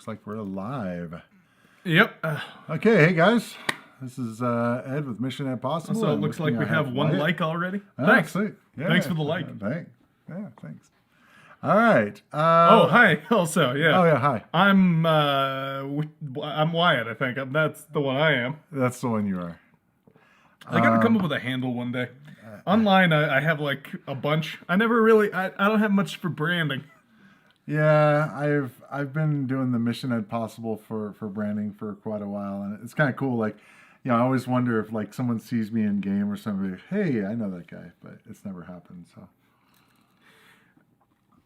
Looks like we're live. Yep. Okay, hey guys. This is Ed with Mission Impossible. So it looks like we have one like already. Thanks. Sweet. Yeah, Thanks for the like. Thanks. All right. Oh, hi. Also, yeah. Oh, yeah, hi. I'm Wyatt, I think. That's the one I am. That's the one you are. I gotta come up with a handle one day. Online, I have like a bunch. I never really, I don't have much for branding. Yeah, I've been doing the Mission Impossible for branding for quite a while, and it's kind of cool. Like, you know, I always wonder if like someone sees me in game or something. Hey, I know that guy, but it's never happened. So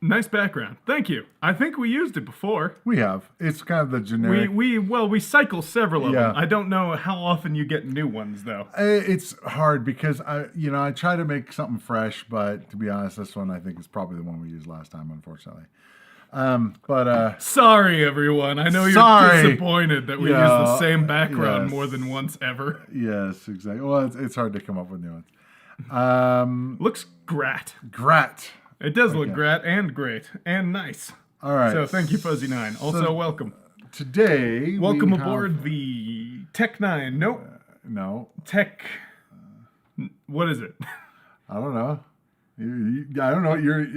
nice background. Thank you. I think we used it before. we have. It's kind of the generic. We cycle several of them. I don't know how often you get new ones though. It's hard because I try to make something fresh, but to be honest, this one I think is probably the one we used last time, unfortunately. Sorry everyone. I know you're disappointed that we use the same background more than once ever. Yes, exactly. Well, it's hard to come up with new ones. Looks grat. Grat. It does look grat and great and nice. All right. So thank you, Fuzzy9. Also, welcome. Today, welcome aboard the Tech 9. Nope. No. Tech. What is it? I don't know. I don't know.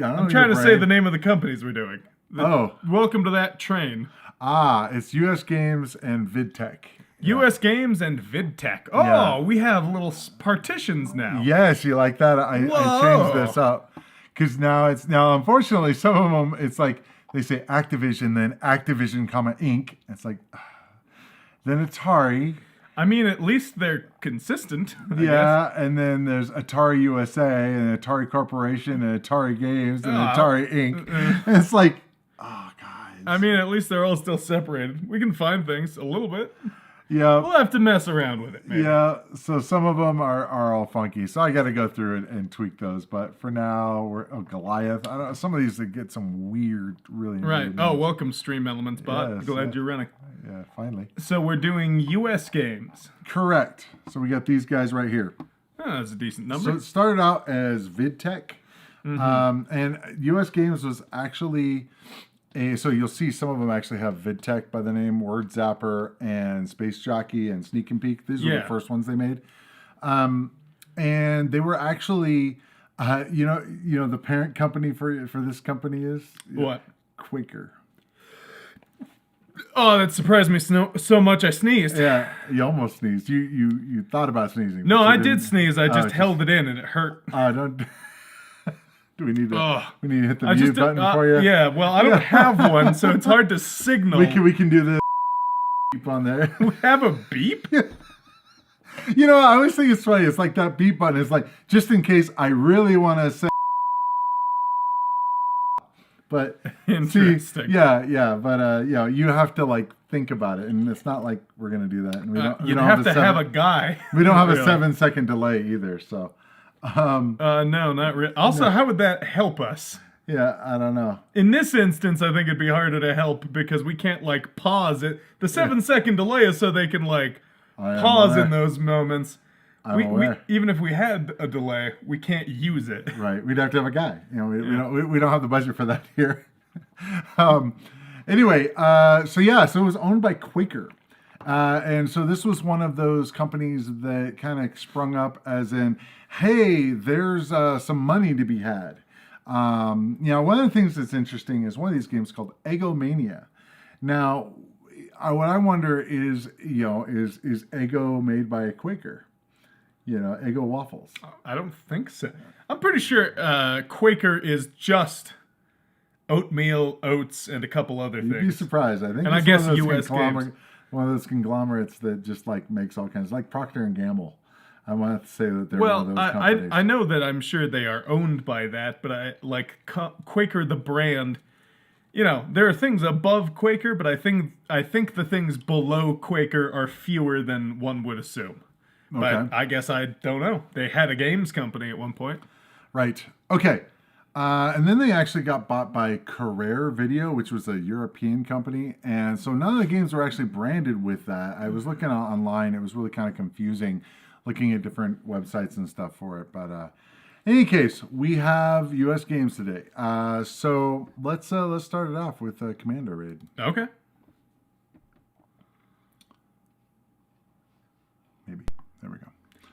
I'm trying to say the name of the companies we're doing. Welcome to that train. It's US Games and Vidtec. US Games and Vidtec. Oh, we have little partitions now. Yes, you like that? I changed this up. Because now, unfortunately, some of them, it's like, they say Activision, then Activision, Inc. It's like, then Atari. I mean, at least they're consistent. I guess. And then there's Atari USA, and Atari Corporation, and Atari Games, and Atari Inc. And it's like, oh, guys. I mean, at least they're all still separated. We can find things a little bit. Yeah. We'll have to mess around with it, maybe. Yeah, so some of them are all funky. So I got to go through it and tweak those. But for now, we're Goliath. I don't know, some of these that get some weird, really weird names. Welcome, Stream Elements bot. Yes, Glad you're running. Yeah, finally. So we're doing US Games. Correct. So we got these guys right here. Oh, that's a decent number. So it started out as Vidtec. And US Games was actually... so you'll see some of them actually have Vidtec by the name, Word Zapper, and Space Jockey, and Sneak and Peek. These were the first ones they made. And they were actually, the parent company for this company is? What? Quaker. Oh, that surprised me so much I sneezed. Yeah, you almost sneezed. You thought about sneezing. No, I did sneeze. I just held it in and it hurt. Don't... Do we need to hit the mute button for you? Yeah, well, I don't have one, so it's hard to signal. We can do the beep on there. We have a beep? I always think it's funny. It's like that beep button. It's like, just in case I really want to say. But interesting. See, yeah, but you have to like think about it, and it's not like we're gonna do that. And we don't. You have to have a guy. We don't have a 7-second delay either, so. No, not really. Also, how would that help us? Yeah, I don't know. In this instance, I think it'd be harder to help because we can't like pause it. The 7-second delay is so they can like pause in those moments. We even if we had a delay, we can't use it. Right, we'd have to have a guy. We don't have the budget for that here. Anyway, so it was owned by Quaker. And so this was one of those companies that kind of sprung up as in, hey, there's some money to be had. One of the things that's interesting is one of these games called Eggomania. Now, what I wonder is Eggo made by a Quaker? Eggo waffles. I don't think so. I'm pretty sure Quaker is just oatmeal, oats, and a couple other things. You'd be surprised. I think. And I guess US Games. One of those conglomerates that just like makes all kinds, like Procter and Gamble. I want to say that they're one of those companies. I know that I'm sure they are owned by that, but I like Quaker the brand. There are things above Quaker, but I think the things below Quaker are fewer than one would assume. Okay. But I guess I don't know. They had a games company at one point. Right. Okay. And then they actually got bought by Carrere Video, which was a European company. And so none of the games were actually branded with that. I was looking online. It was really kind of confusing looking at different websites and stuff for it. But in any case, we have US Games today. So let's start it off with Commando Raid. Okay.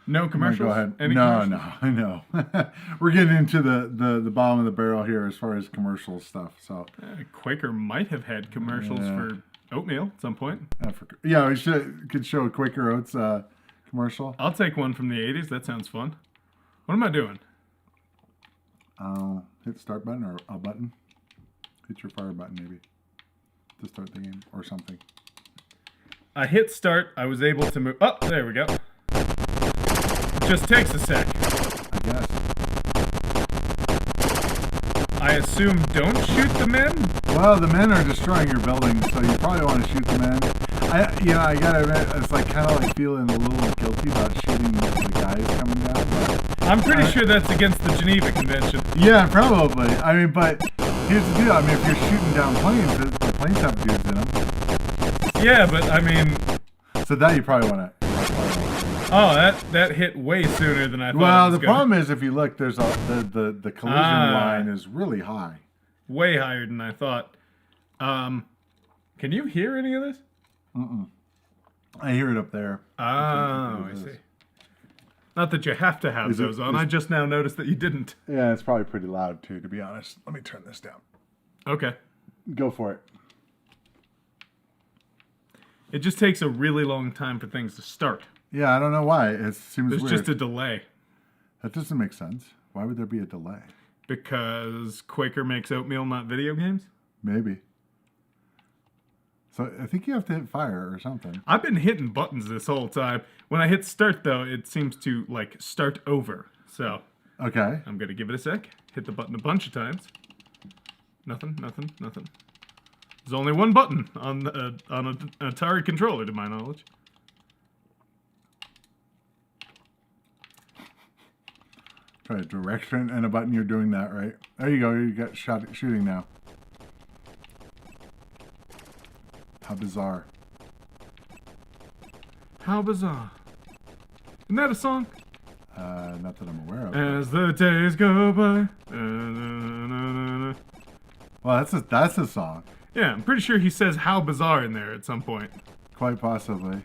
No commercials? Go ahead. Any no, commercials? no. We're getting into the bottom of the barrel here as far as commercial stuff. So Quaker might have had commercials for oatmeal at some point. Yeah, we could show a Quaker Oats commercial. I'll take one from the 80s. That sounds fun. What am I doing? Hit the start button or a button. Hit your fire button maybe to start the game or something. I hit start. I was able to move. Oh, there we go. Just takes a sec. I guess. I assume don't shoot the men? Well, the men are destroying your building, so you probably want to shoot the men. I gotta admit, it's like kind of like feeling a little guilty about shooting the guys coming down. But I'm pretty sure that's against the Geneva Convention. Yeah, probably. I mean, but here's the deal. I mean, if you're shooting down planes, the planes have dudes in them. Yeah, but I mean... So that you probably want to... Oh, that hit way sooner than I thought. Well, the problem is if you look, there's the collision line is really high. Way higher than I thought. Can you hear any of this? I hear it up there. Oh, I see. Not that you have to have those on. I just now noticed that you didn't. Yeah, it's probably pretty loud too, to be honest. Let me turn this down. Okay. Go for it. It just takes a really long time for things to start. Yeah, I don't know why. It seems weird. There's just a delay. That doesn't make sense. Why would there be a delay? Because Quaker makes oatmeal, not video games? Maybe. So I think you have to hit fire or something. I've been hitting buttons this whole time. When I hit start, though, it seems to, like, start over. So, okay. I'm going to give it a sec. Hit the button a bunch of times. Nothing. There's only one button on an Atari controller, to my knowledge. Try a direction and a button. You're doing that, right? There you go. You got shooting now. How bizarre. How bizarre. Isn't that a song? Not that I'm aware of. As the days go by. Well, that's a song. Yeah, I'm pretty sure he says "How bizarre" in there at some point. Quite possibly.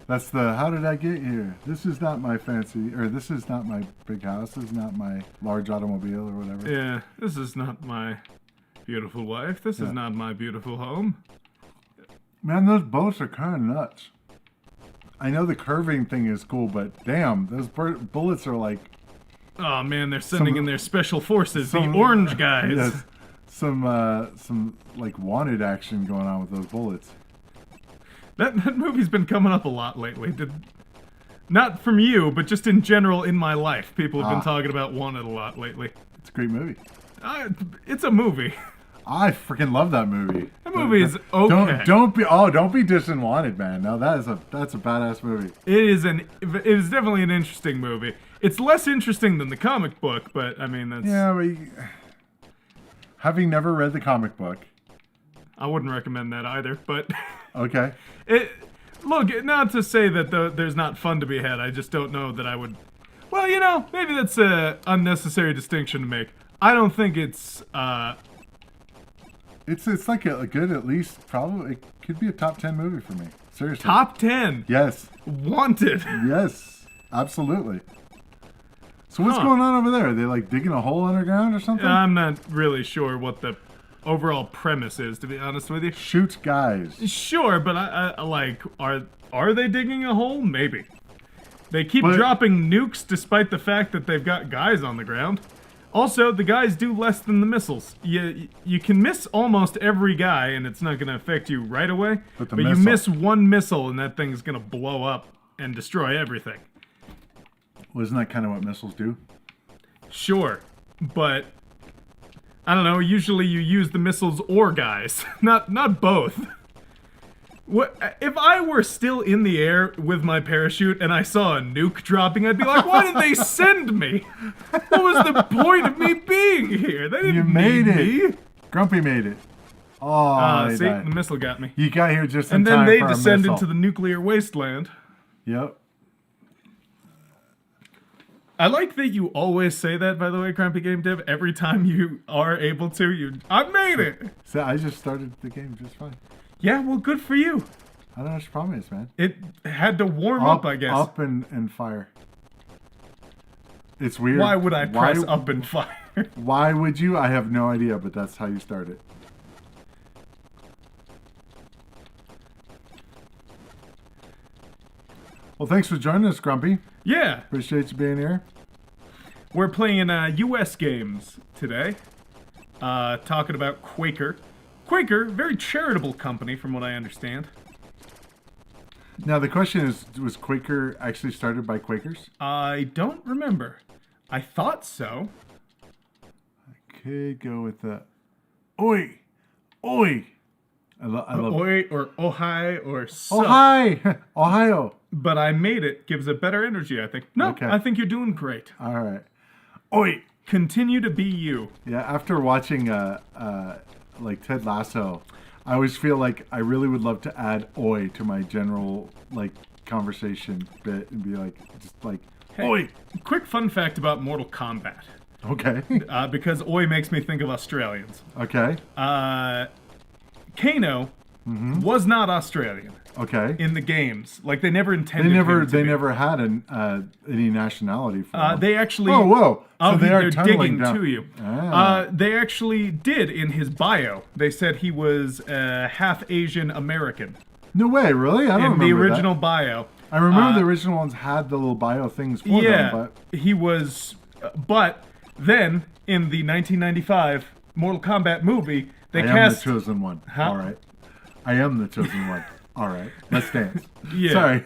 That's the "How did I get here? This is not my fancy, or this is not my big house. This is not my large automobile, or whatever." Yeah, this is not my beautiful wife. This is not my beautiful home. Man, those boats are kind of nuts. I know the curving thing is cool, but damn, those bullets are like... Oh man, they're sending in their special forces, the orange guys. Yes, some like wanted action going on with those bullets. That movie's been coming up a lot lately. Not from you, but just in general in my life. People have been talking about Wanted a lot lately. It's a great movie. It's a movie. I freaking love that movie. That movie is okay. Don't be dissing Wanted, man. No, that's a badass movie. It is definitely an interesting movie. It's less interesting than the comic book, but I mean that's... Yeah, but having never read the comic book, I wouldn't recommend that either, but... Okay. Look, not to say that there's not fun to be had, I just don't know that I would... Well, you know, maybe that's an unnecessary distinction to make. I don't think it's... It's like a good, at least, probably, it could be a top 10 movie for me. Seriously. Top 10? Yes. Wanted. Yes, absolutely. So what's going on over there? Are they like digging a hole underground or something? I'm not really sure what the overall premise is, to be honest with you. Shoot guys. Sure, but I like, are they digging a hole? Maybe. They keep dropping nukes despite the fact that they've got guys on the ground. Also, the guys do less than the missiles. You can miss almost every guy, and it's not going to affect you right away. But you miss one missile, and that thing's going to blow up and destroy everything. Well, isn't that kind of what missiles do? Sure, but I don't know. Usually, you use the missiles or guys, not both. What if I were still in the air with my parachute and I saw a nuke dropping? I'd be like, why did they send me? What was the point of me being here? They didn't need me. Grumpy made it. Oh, see, the missile got me. You got here just in time. And then they descend into the nuclear wasteland. Yep. I like that you always say that, by the way, Grumpy Game Dev. Every time you are able to, I made it. So I just started the game just fine. Yeah, well, good for you. I don't know what your problem is, man. It had to warm up, I guess. Up and fire. It's weird. Why would I press up and fire? Why would you? I have no idea, but that's how you start it. Well, thanks for joining us, Grumpy. Yeah. Appreciate you being here. We're playing U.S. games today. Talking about Quaker. Quaker, very charitable company from what I understand. Now, the question is, was Quaker actually started by Quakers? I don't remember. I thought so. I could go with the... Oi! Oi! I love Oi or Ohio or so. Ohio! Ohio! But I made it. Gives it better energy, I think. No, okay. I think you're doing great. All right. Oi! Continue to be you. Yeah, after watching like Ted Lasso, I always feel like I really would love to add oi to my general like conversation bit and be like, just like, hey, oi! Quick fun fact about Mortal Kombat. Okay. Because oi makes me think of Australians. Okay. Kano was not Australian. Okay. In the games, like they never intended. They never had any nationality for them. They actually. Oh, whoa! So they're digging down. to you. Ah. They actually did in his bio. They said he was half Asian American. No way, really? I don't remember in the original that. bio. I remember the original ones had the little bio things for them. But he was. But then in the 1995 Mortal Kombat movie, they cast. I am the chosen one. Huh? All right. I am the chosen one. All right, let's dance. Yeah. Sorry.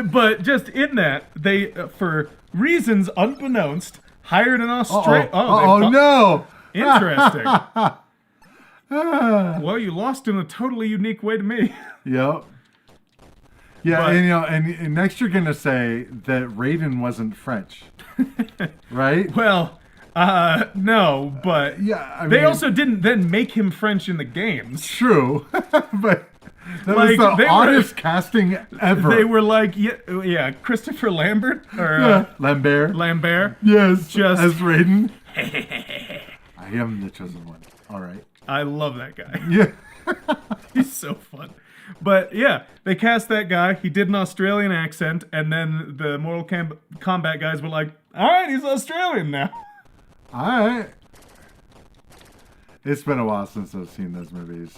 But just in that, they, for reasons unbeknownst, hired an Australian... no! Interesting. Well, you lost in a totally unique way to me. Yep. Yeah, but, and next you're going to say that Raiden wasn't French. Right? Well... no, but yeah, they also didn't then make him French in the games. True, but that was the oddest casting ever. They were like, yeah, Christopher Lambert or Lambert. Yes, just as Raiden. I am the chosen one. All right. I love that guy. Yeah, he's so fun. But yeah, they cast that guy. He did an Australian accent, and then the Mortal Kombat guys were like, "All right, he's Australian now." All right. It's been a while since I've seen those movies.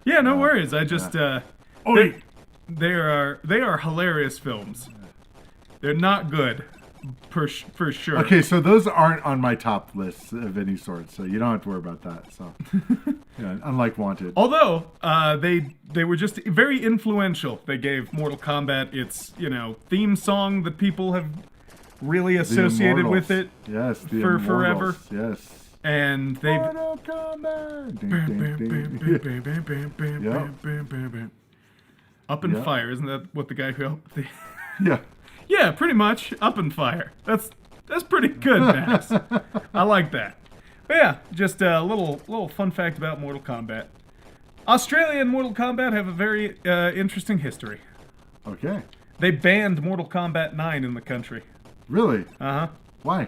Yeah, no worries. I just they are hilarious films. They're not good, for sure. Okay, so those aren't on my top list of any sort, so you don't have to worry about that. So, yeah, unlike Wanted. Although they were just very influential. They gave Mortal Kombat its theme song that people have really associated with it. Yes, for forever. Yes. And they've Mortal Kombat. Up in Fire, isn't that what the guy who helped the Yeah. Yeah, pretty much. Up in Fire. That's pretty good, Max. I like that. But yeah, just a little fun fact about Mortal Kombat. Australia and Mortal Kombat have a very interesting history. Okay. They banned Mortal Kombat 9 in the country. Really? Uh-huh. Why?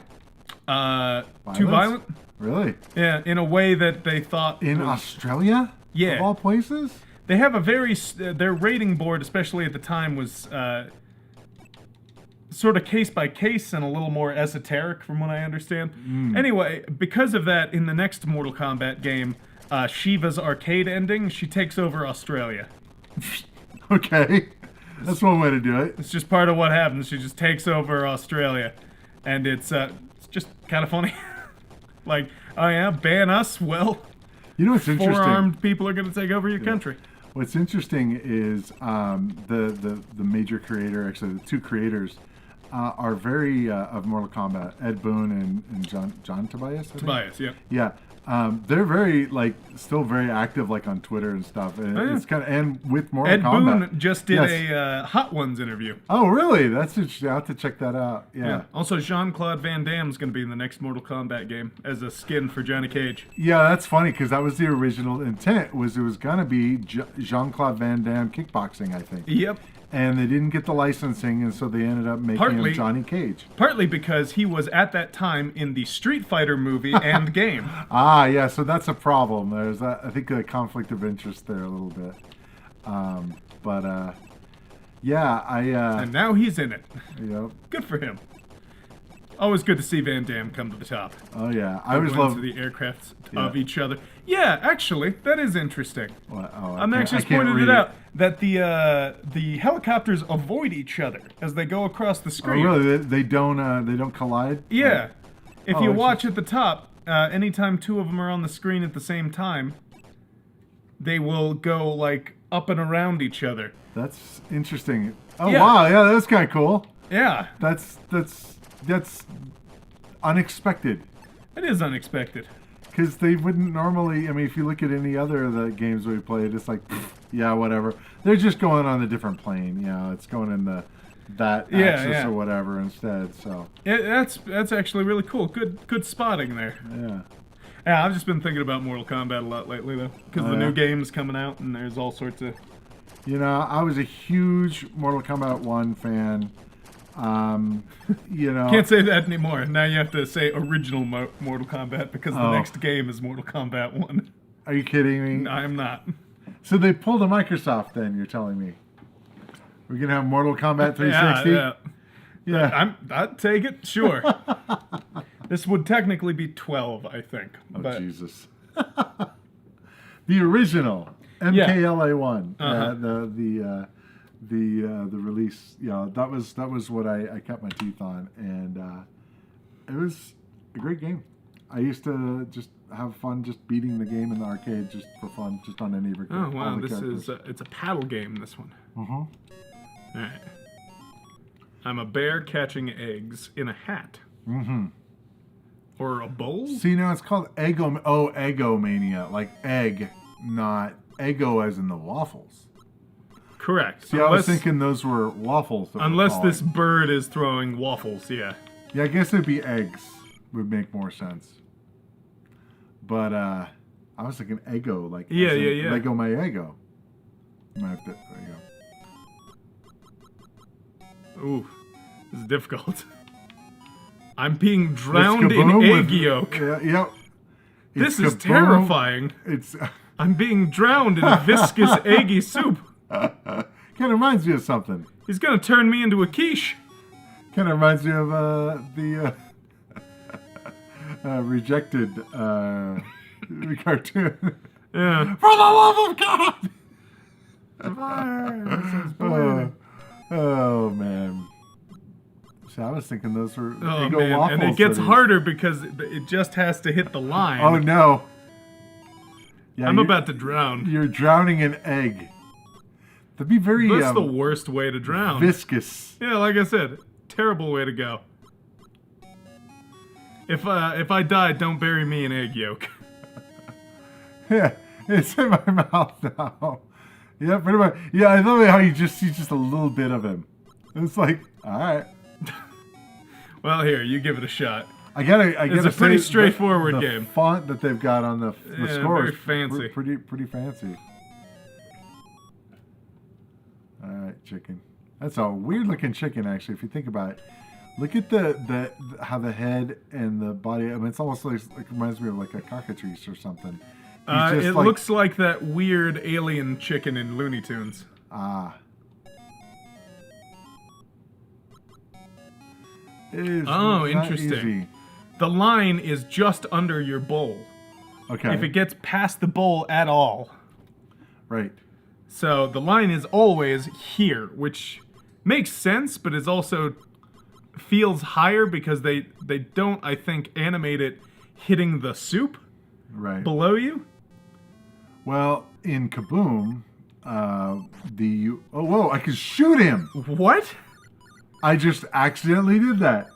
Too violent? Really? Yeah, in a way that they thought... In Australia? Yeah. Of all places? They have a very... their rating board, especially at the time, was sort of case by case and a little more esoteric, from what I understand. Anyway, because of that, in the next Mortal Kombat game, Shiva's arcade ending, she takes over Australia. Okay. That's one way to do it. It's just part of what happens. She just takes over Australia. And it's just kind of funny. Like, oh yeah, ban us? Well, you know what's interesting? Four-armed people are going to take over your country. What's interesting is the major creator, actually the two creators, are very of Mortal Kombat. Ed Boon and John Tobias. Tobias, yeah. Yeah. They're very still very active on Twitter and stuff. And it's kind of and with Mortal Kombat. Ed Boon just did a Hot Ones interview. Oh, really? That's interesting. I'll have to check that out. Yeah. Also, Jean-Claude Van Damme's going to be in the next Mortal Kombat game as a skin for Johnny Cage. Yeah, that's funny because that was the original intent. It was going to be Jean-Claude Van Damme kickboxing, I think. Yep. And they didn't get the licensing, and so they ended up making him Johnny Cage. Partly because he was at that time in the Street Fighter movie and game. Ah, yeah, so that's a problem. There's, I think, a conflict of interest there a little bit. Yeah, and now he's in it. Yep. Good for him. Always good to see Van Damme come to the top. Oh yeah, I always Go love into the aircraft of each other. Yeah, actually, that is interesting. What? Oh, I'm actually just pointed it out that the helicopters avoid each other as they go across the screen. Oh really? They don't collide? Yeah. If you watch at the top, anytime two of them are on the screen at the same time, they will go like up and around each other. That's interesting. Oh wow, yeah, that's kind of cool. Yeah. That's unexpected. It is unexpected. Because they wouldn't normally. I mean, if you look at any other of the games we played, it's like, yeah, whatever. They're just going on a different plane. You know, it's going in that axis or whatever instead. So that's actually really cool. Good spotting there. Yeah. Yeah, I've just been thinking about Mortal Kombat a lot lately though, because the new game's coming out and there's all sorts of. You know, I was a huge Mortal Kombat 1 fan. You know, can't say that anymore. Now you have to say original Mortal Kombat because the next game is Mortal Kombat 1. Are you kidding me? No, I'm not. So they pulled a Microsoft then, you're telling me. We're going to have Mortal Kombat 360? Yeah. I'd take it, sure. This would technically be 12, I think. Oh, but... Jesus. The original MKLA1. The release, that was what I kept my teeth on, and it was a great game. I used to just have fun just beating the game in the arcade just for fun, just on any record. Oh wow, this is it's a paddle game. This one. All right. I'm a bear catching eggs in a hat. Or a bowl. See, now it's called Eggomania, like egg, not Eggo as in the waffles. Correct. See, I was thinking those were waffles. Unless this bird is throwing waffles, yeah. Yeah, I guess it'd be eggs. Would make more sense. But I was thinking Eggo, like Lego my Eggo. There you go. Ooh, this is difficult. I'm being drowned in egg yolk. Yep. This is terrifying. I'm being drowned in a viscous, eggy soup. Kind of reminds me of something. He's gonna turn me into a quiche. Kind of reminds me of the rejected cartoon. Yeah. For the love of God! Oh man. See, I was thinking those were Eggo waffles. And it gets harder because it just has to hit the line. Oh no. Yeah, I'm about to drown. You're drowning in egg. That'd be very. That's the worst way to drown. Viscous. Yeah, like I said, terrible way to go. If I die, don't bury me in egg yolk. Yeah, it's in my mouth now. Yeah, pretty much. Yeah, I love how you just see just a little bit of him. It's like, all right. Well, here, you give it a shot. I gotta. It's a pretty straightforward game. The font that they've got on the score very is fancy. Pretty fancy. All right, chicken. That's a weird looking chicken, actually. If you think about it, look at the how the head and the body. I mean, it's almost like reminds me of like a cockatrice or something. It looks like that weird alien chicken in Looney Tunes. Ah. Oh, interesting. Easy. The line is just under your bowl. Okay. If it gets past the bowl at all. Right. So the line is always here, which makes sense, but is also feels higher because they don't, I think, animate it hitting the soup below you. Well, in Kaboom, whoa, I can shoot him. What? I just accidentally did that.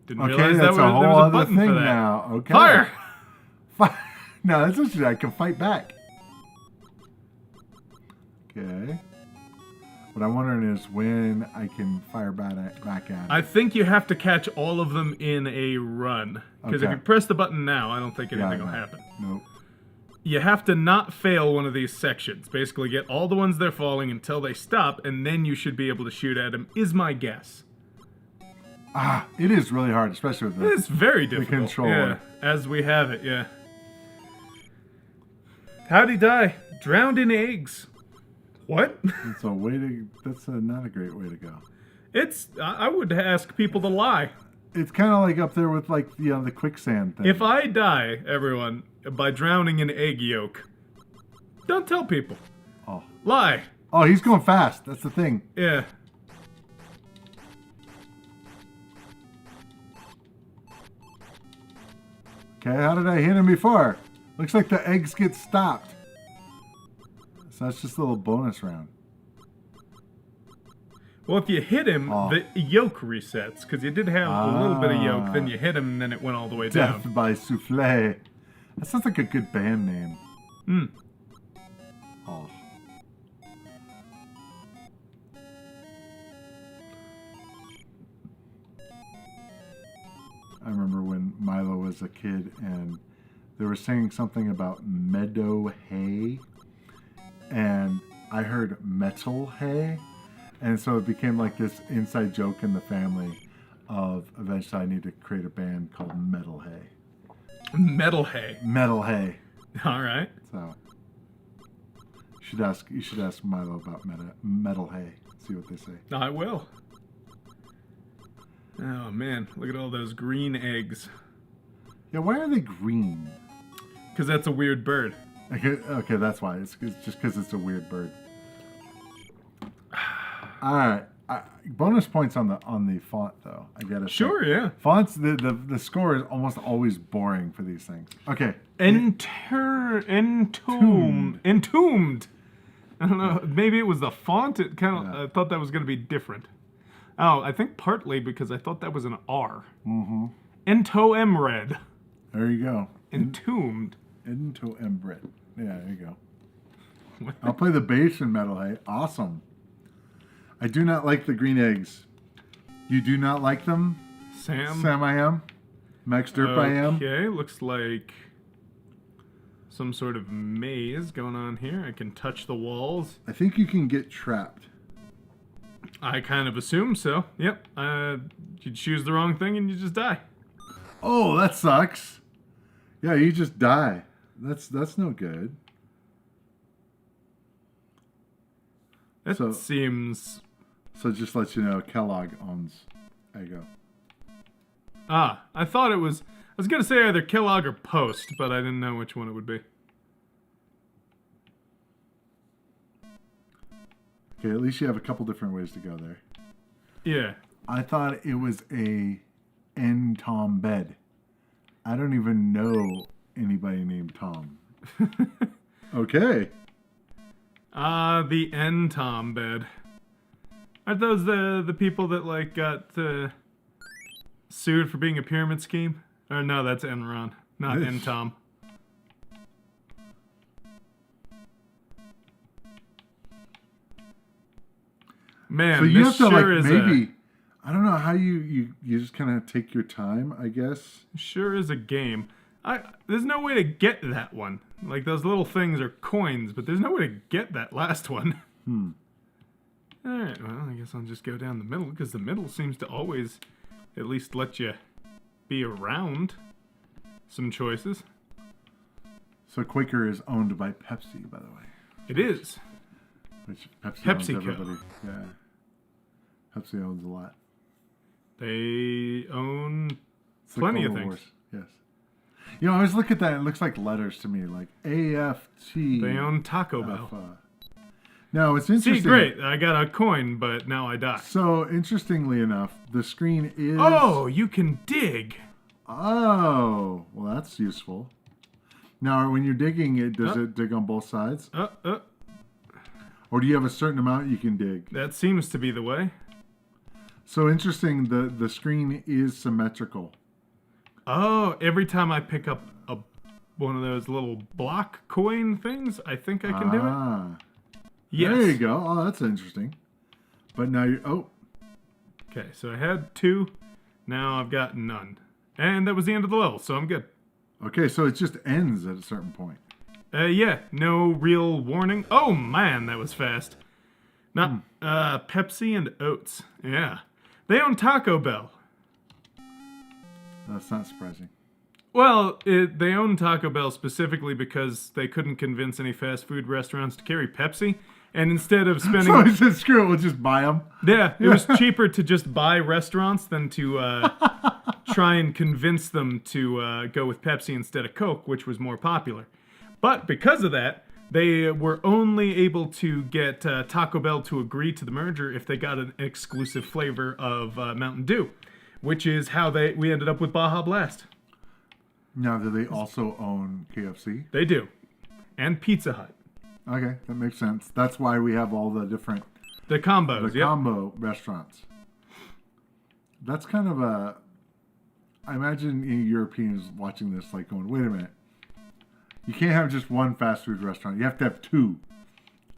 Didn't realize that's a whole other button thing for that. now. Okay. Fire! No, that's what I can fight back. Okay. What I'm wondering is when I can fire back at him. I think you have to catch all of them in a run. Because if you press the button now, I don't think anything will happen. Nope. You have to not fail one of these sections. Basically, get all the ones they're falling until they stop, and then you should be able to shoot at them, is my guess. Ah, it is really hard, especially with It's very difficult. The controller. Yeah, as we have it, yeah. How'd he die? Drowned in eggs. What? That's not a great way to go. I would ask people to lie. It's kind of like up there with like the quicksand thing. If I die, everyone, by drowning in egg yolk, don't tell people. Oh. Lie. Oh, he's going fast. That's the thing. Yeah. Okay, how did I hit him before? Looks like the eggs get stopped. So that's just a little bonus round. Well, if you hit him, the yolk resets, because you did have a little bit of yolk, then you hit him, and then it went all the way down. Death by Souffle. That sounds like a good band name. Hmm. Oh. I remember when Milo was a kid, and they were saying something about meadow hay, and I heard metal hay. And so it became like this inside joke in the family of eventually I need to create a band called Metal Hay. Metal hay. Metal Hay. All right. So you should ask Milo about Metal Hay. See what they say. I will. Oh man, look at all those green eggs. Yeah, why are they green? Because that's a weird bird. Okay, that's why. It's just because it's a weird bird. All right, bonus points on the font though. I gotta say. Sure, yeah. Fonts. The score is almost always boring for these things. Okay. Entombed. I don't know. Maybe it was the font. It kind of. I thought that was going to be different. Oh, I think partly because I thought that was an R. Mm-hmm. Entombed. There you go. Entombed. Entombed. Yeah, there you go. I'll play the bass in Metal Hay. Awesome. I do not like the green eggs. You do not like them? Sam I am. Max Derp I am. Okay, looks like some sort of maze going on here. I can touch the walls. I think you can get trapped. I kind of assume so. Yep. You choose the wrong thing and you just die. Oh, that sucks. Yeah, you just die. That's no good. That seems... So just let you know, Kellogg owns Eggo. Ah, I thought it was... I was going to say either Kellogg or Post, but I didn't know which one it would be. Okay, at least you have a couple different ways to go there. Yeah. I thought it was a Entombed. I don't even know anybody named Tom. Okay. The Entombed. Aren't those the people that like got sued for being a pyramid scheme? Or no, that's Enron, not Entom. Man, so you this have to sure like is maybe I don't know how you just kind of take your time, I guess. Sure is a game. There's no way to get that one. Like those little things are coins, but there's no way to get that last one. Alright, well, I guess I'll just go down the middle, because the middle seems to always at least let you be around some choices. So Quaker is owned by Pepsi, by the way. It is. Which Pepsi owns PepsiCo. everybody. Yeah. Pepsi owns a lot. They own It's the plenty of Cola things. Wars. Yes. You know, I always look at that, it looks like letters to me, like AFT. They own Taco Bell. No, it's interesting. See, great. I got a coin, but now I die. So, interestingly enough, the screen is... Oh, you can dig. Oh, well, that's useful. Now, when you're digging it, does it dig on both sides? Or do you have a certain amount you can dig? That seems to be the way. So, interesting, the screen is symmetrical. Oh, every time I pick up one of those little block coin things, I think I can do it. Yes. There you go. Oh, that's interesting. But now you're... Oh. Okay, so I had 2. Now I've got none. And that was the end of the level, so I'm good. Okay, so it just ends at a certain point. Yeah, no real warning. Oh, man, that was fast. Not, Pepsi and Oats. Yeah. They own Taco Bell. That's not surprising. Well, they own Taco Bell specifically because they couldn't convince any fast food restaurants to carry Pepsi. And instead of spending... So he said, screw it, we'll just buy them. Yeah, it was cheaper to just buy restaurants than to try and convince them to go with Pepsi instead of Coke, which was more popular. But because of that, they were only able to get Taco Bell to agree to the merger if they got an exclusive flavor of Mountain Dew, which is how we ended up with Baja Blast. Now, do they also own KFC? They do. And Pizza Hut. Okay, that makes sense. That's why we have all the different... The combos, combo restaurants. That's kind of a... I imagine Europeans watching this like going, wait a minute. You can't have just one fast food restaurant. You have to have two.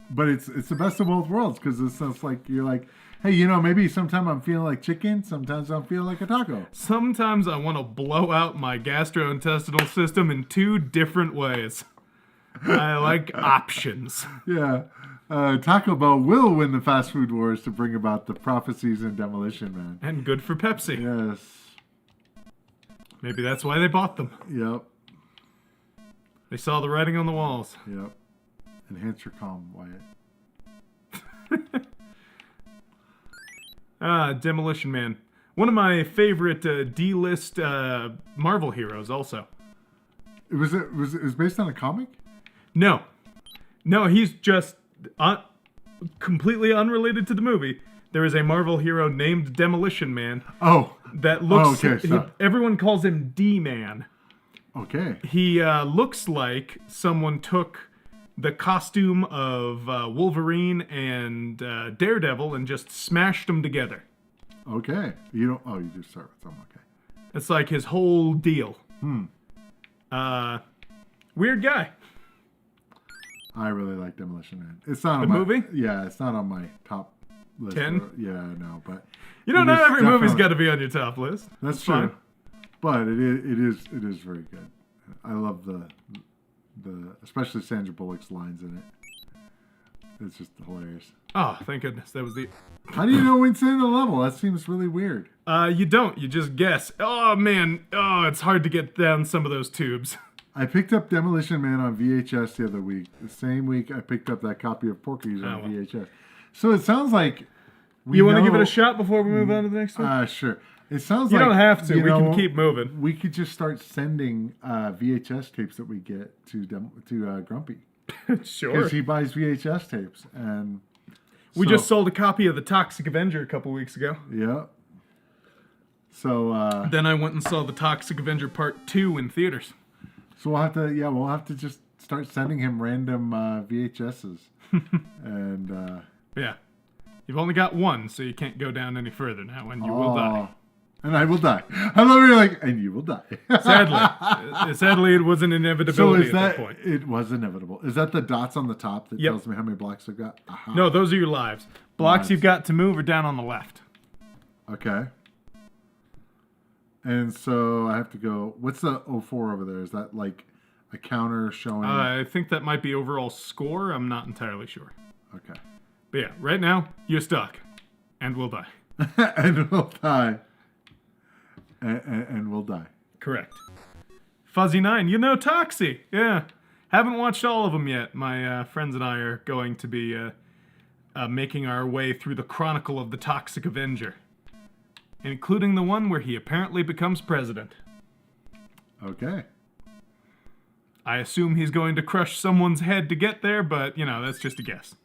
But it's the best of both worlds because it's like you're like, hey, you know, maybe sometime I'm feeling like chicken. Sometimes I'm feeling like a taco. Sometimes I want to blow out my gastrointestinal system in two different ways. I like options. Yeah. Taco Bell will win the fast food wars to bring about the prophecies and demolition, man. And good for Pepsi. Yes. Maybe that's why they bought them. Yep. They saw the writing on the walls. Yep. Enhance your calm, Wyatt. Demolition Man. One of my favorite D-list Marvel heroes also. It was based on a comic? No, he's just completely unrelated to the movie. There is a Marvel hero named Demolition Man. Oh. That looks... Oh, okay, everyone calls him D-Man. Okay. He looks like someone took the costume of Wolverine and Daredevil and just smashed them together. Okay. You just start with something. Okay. It's like his whole deal. Weird guy. I really like Demolition Man. It's not the movie? Yeah, it's not on my top list. 10? Yeah, no, but you know, not every movie's got to be on your top list. That's true. Fine. But it is very good. I love the especially Sandra Bullock's lines in it. It's just hilarious. Oh, thank goodness. That was the... How do you know what's in the level? That seems really weird. You don't. You just guess. Oh, man. Oh, it's hard to get down some of those tubes. I picked up Demolition Man on VHS the other week. The same week I picked up that copy of Porky's on VHS. So it sounds like... You want to give it a shot before we move on to the next one? Sure. It sounds you like... You don't have to. We know, can keep moving. We could just start sending VHS tapes that we get to Grumpy. Sure. Because he buys VHS tapes. And we just sold a copy of The Toxic Avenger a couple weeks ago. Yeah. So... then I went and saw The Toxic Avenger Part 2 in theaters. So we'll have to just start sending him random VHSs. And... yeah. You've only got one, so you can't go down any further now, and you will die. And I will die. I love you're like, and you will die. Sadly, it was an inevitability at that point. It was inevitable. Is that the dots on the top that tells me how many blocks I've got? Aha. No, those are your lives. Blocks you've got to move are down on the left. Okay. And so I have to go... What's the 04 over there? Is that like a counter showing... I think that might be overall score. I'm not entirely sure. Okay. But yeah, right now, you're stuck. And we'll die. And we'll die. And we'll die. Correct. Fuzzy 9, you know Toxie. Yeah. Haven't watched all of them yet. My friends and I are going to be making our way through the Chronicle of the Toxic Avenger. Including the one where he apparently becomes president. Okay. I assume he's going to crush someone's head to get there, but, you know, that's just a guess.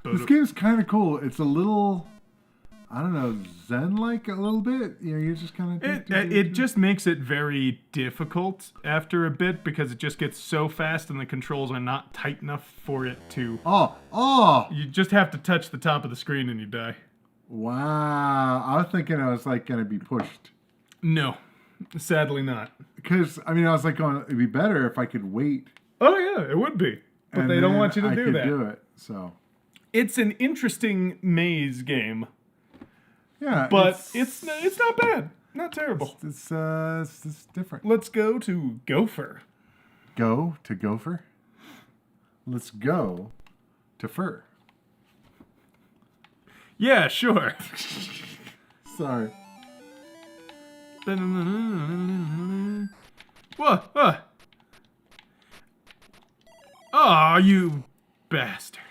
This game's kind of cool. It's a little, I don't know, Zen-like a little bit. You know, you just kind of... It just makes it very difficult after a bit because it just gets so fast and the controls are not tight enough for it to... Oh! You just have to touch the top of the screen and you die. Wow. I was thinking I was, like, going to be pushed. No. Sadly not. Because, I mean, I was like going, it'd be better if I could wait. Oh, yeah, it would be. But and they don't want you to do that. I could do it, so... It's an interesting maze game. Yeah, but it's not bad. Not terrible. It's different. Let's go to Gopher. Go to Gopher? Let's go to Fur. Yeah, sure. Sorry. What? Oh, you bastard.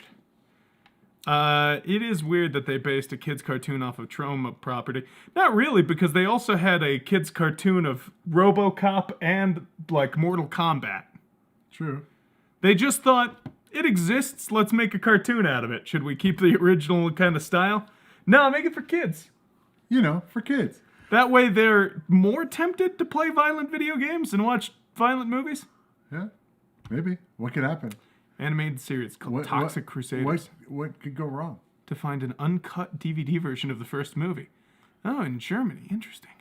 It is weird that they based a kids' cartoon off of Trauma property. Not really, because they also had a kids' cartoon of RoboCop and, like, Mortal Kombat. True. They just thought, it exists, let's make a cartoon out of it. Should we keep the original kind of style? No, make it for kids. You know, for kids. That way they're more tempted to play violent video games and watch violent movies. Yeah, maybe. What could happen? Animated series called Toxic Crusaders. What could go wrong? To find an uncut DVD version of the first movie. Oh, in Germany. Interesting.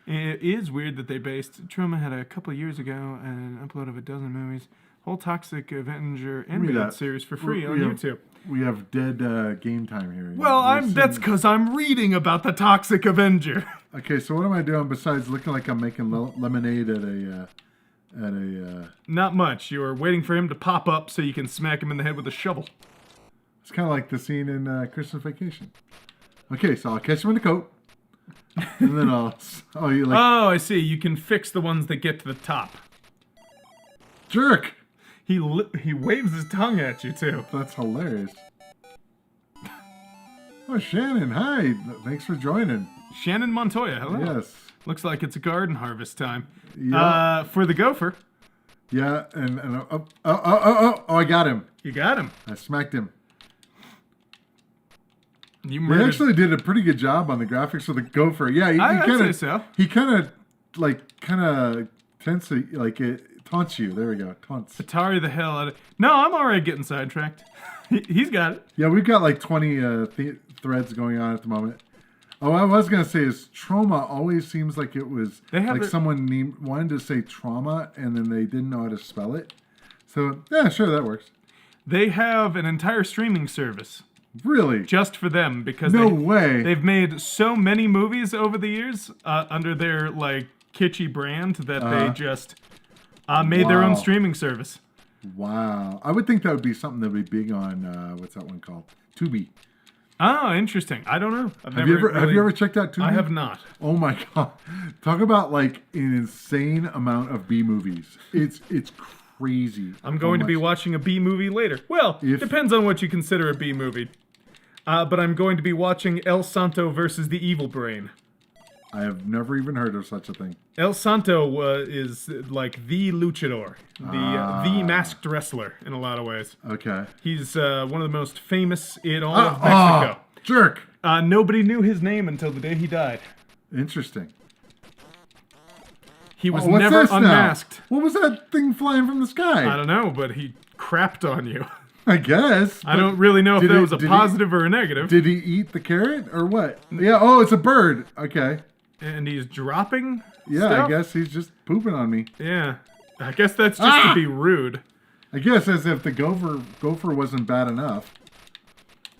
It is weird that they based... Trauma had a couple of years ago an upload of a dozen movies. Whole Toxic Avenger animated series for free on YouTube. We have dead game time here. Well, that's because I'm reading about the Toxic Avenger. Okay, so what am I doing besides looking like I'm making lemonade at a... Not much. You're waiting for him to pop up so you can smack him in the head with a shovel. It's kind of like the scene in Christmas Vacation. Okay, so I'll catch him in the coat. And then I'll... Oh, I see. You can fix the ones that get to the top. Jerk! He waves his tongue at you, too. That's hilarious. Oh, Shannon, hi. Thanks for joining. Shannon Montoya, hello. Yes. Looks like it's a garden harvest time. Yeah. For the Gopher. Yeah, and I got him. You got him. I smacked him. They actually did a pretty good job on the graphics of the Gopher. Yeah, I'd say so. He kind of tends to, like, it taunts you. There we go, taunts. Atari the hell out of... No, I'm already getting sidetracked. He's got it. Yeah, we've got like 20 threads going on at the moment. Oh, I was going to say is trauma always seems like it was like someone wanted to say trauma and then they didn't know how to spell it. So, yeah, sure, that works. They have an entire streaming service. Really? Just for them, because no way. They've made so many movies over the years under their, like, kitschy brand that they just made their own streaming service. Wow. I would think that would be something that would be big on, what's that one called? Tubi. Oh, interesting. I don't know. Have you ever checked out Tubi? I have not. Oh my God. Talk about like an insane amount of B movies. It's crazy. I'm going to be watching a B movie later. Well, depends on what you consider a B movie. But I'm going to be watching El Santo versus the Evil Brain. I have never even heard of such a thing. El Santo is like the luchador, the masked wrestler in a lot of ways. Okay. He's one of the most famous in all of Mexico. Jerk. Nobody knew his name until the day he died. Interesting. He was never unmasked. What was that thing flying from the sky? I don't know, but he crapped on you. I guess. I don't really know if that was a positive or a negative. Did he eat the carrot or what? Yeah, oh, it's a bird. Okay. And he's dropping stuff? I guess he's just pooping on me. Yeah. I guess that's just to be rude. I guess as if the gopher wasn't bad enough.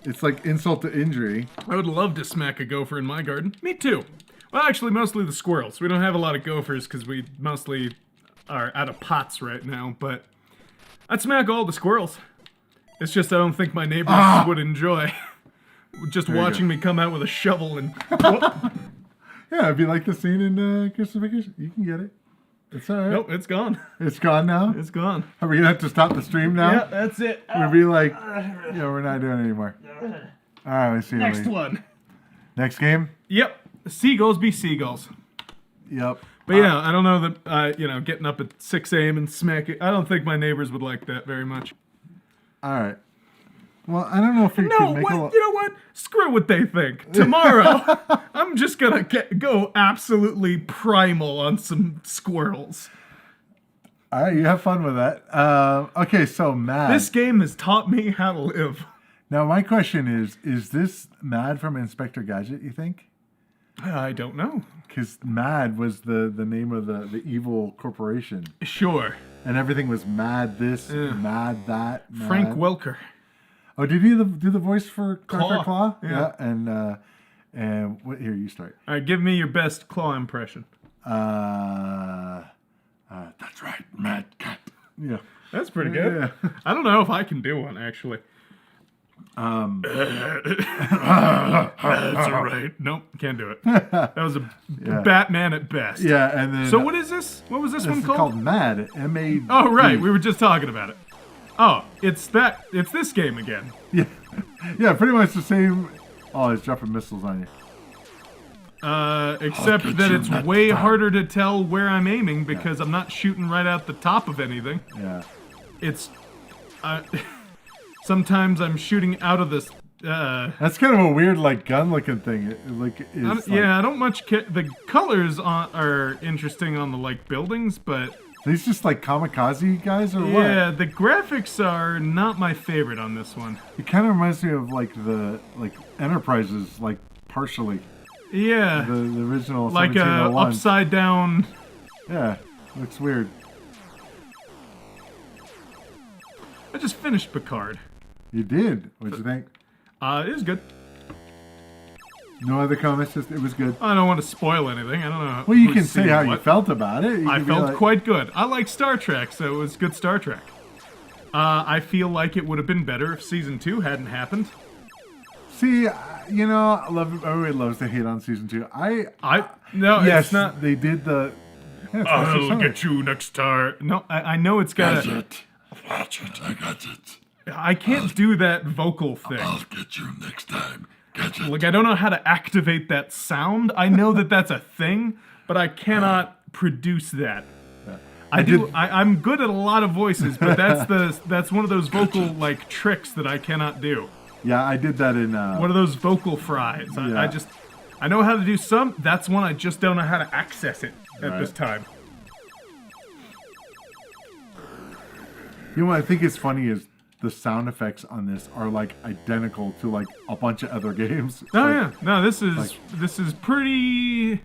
It's like insult to injury. I would love to smack a gopher in my garden. Me too. Well, actually, mostly the squirrels. We don't have a lot of gophers because we mostly are out of pots right now, but I'd smack all the squirrels. It's just I don't think my neighbors would enjoy just watching me come out with a shovel and... Yeah, it'd be like the scene in Christmas Vacation. You can get it. It's all right. Nope, it's gone. It's gone now? It's gone. Are we going to have to stop the stream now? Yeah, that's it. We'll be like, yeah, we're not doing it anymore. All right, let's see. Next one. Next game? Yep. Seagulls be seagulls. Yep. But yeah, I don't know that, getting up at 6 a.m. and smacking... I don't think my neighbors would like that very much. All right. Well, I don't know if you can make you know what? Screw what they think. Tomorrow, I'm just gonna go absolutely primal on some squirrels. All right, you have fun with that. Okay, so M.A.D. This game has taught me how to live. Now, my question is this M.A.D. from Inspector Gadget, you think? I don't know. Because M.A.D. was the name of the evil corporation. Sure. And everything was M.A.D. this, M.A.D. that. M.A.D. Frank Welker. Oh, did he do the voice for Claw? Yeah. And what? Here, you start. All right, give me your best Claw impression. That's right, Mad Cat. Yeah. That's pretty good. Yeah. I don't know if I can do one, actually. That's all right. Nope, can't do it. That was a Batman at best. Yeah, and then... So what is this? What was this one called? It's called M.A.D. M.A.D. Oh, right. We were just talking about it. Oh, it's this game again. Yeah, yeah, pretty much the same. Oh, it's dropping missiles on you. Except that it's way harder to tell where I'm aiming because I'm not shooting right out the top of anything. Yeah. It's, sometimes I'm shooting out of this, That's kind of a weird, like, gun-looking thing. I don't much care. The colors are interesting on the, like, buildings, but... These just, like, kamikaze guys, or what? Yeah, the graphics are not my favorite on this one. It kind of reminds me of, like, Enterprises, like, partially. Yeah. The original like a upside down. Yeah, looks weird. I just finished Picard. You did? What'd you think? It was good. No other comments? Just it was good. I don't want to spoil anything. I don't know. Well, you can say how you felt about it. I felt quite good. I like Star Trek, so it was good Star Trek. I feel like it would have been better if season 2 hadn't happened. See, you know, everybody loves to hate on season 2. No, yes, it's not. They did the. Yeah, I'll get you next time. No, I know it's got. I got it. I can't do that vocal thing. I'll get you next time. Get it. Like, I don't know how to activate that sound. I know that that's a thing, but I cannot produce that. I'm good at a lot of voices, but that's one of those vocal like tricks that I cannot do. Yeah, I did that in... One of those vocal fries. Yeah. I know how to do some. That's one I just don't know how to access it at this time. You know what I think is funny is the sound effects on this are like identical to like a bunch of other games. No, this is pretty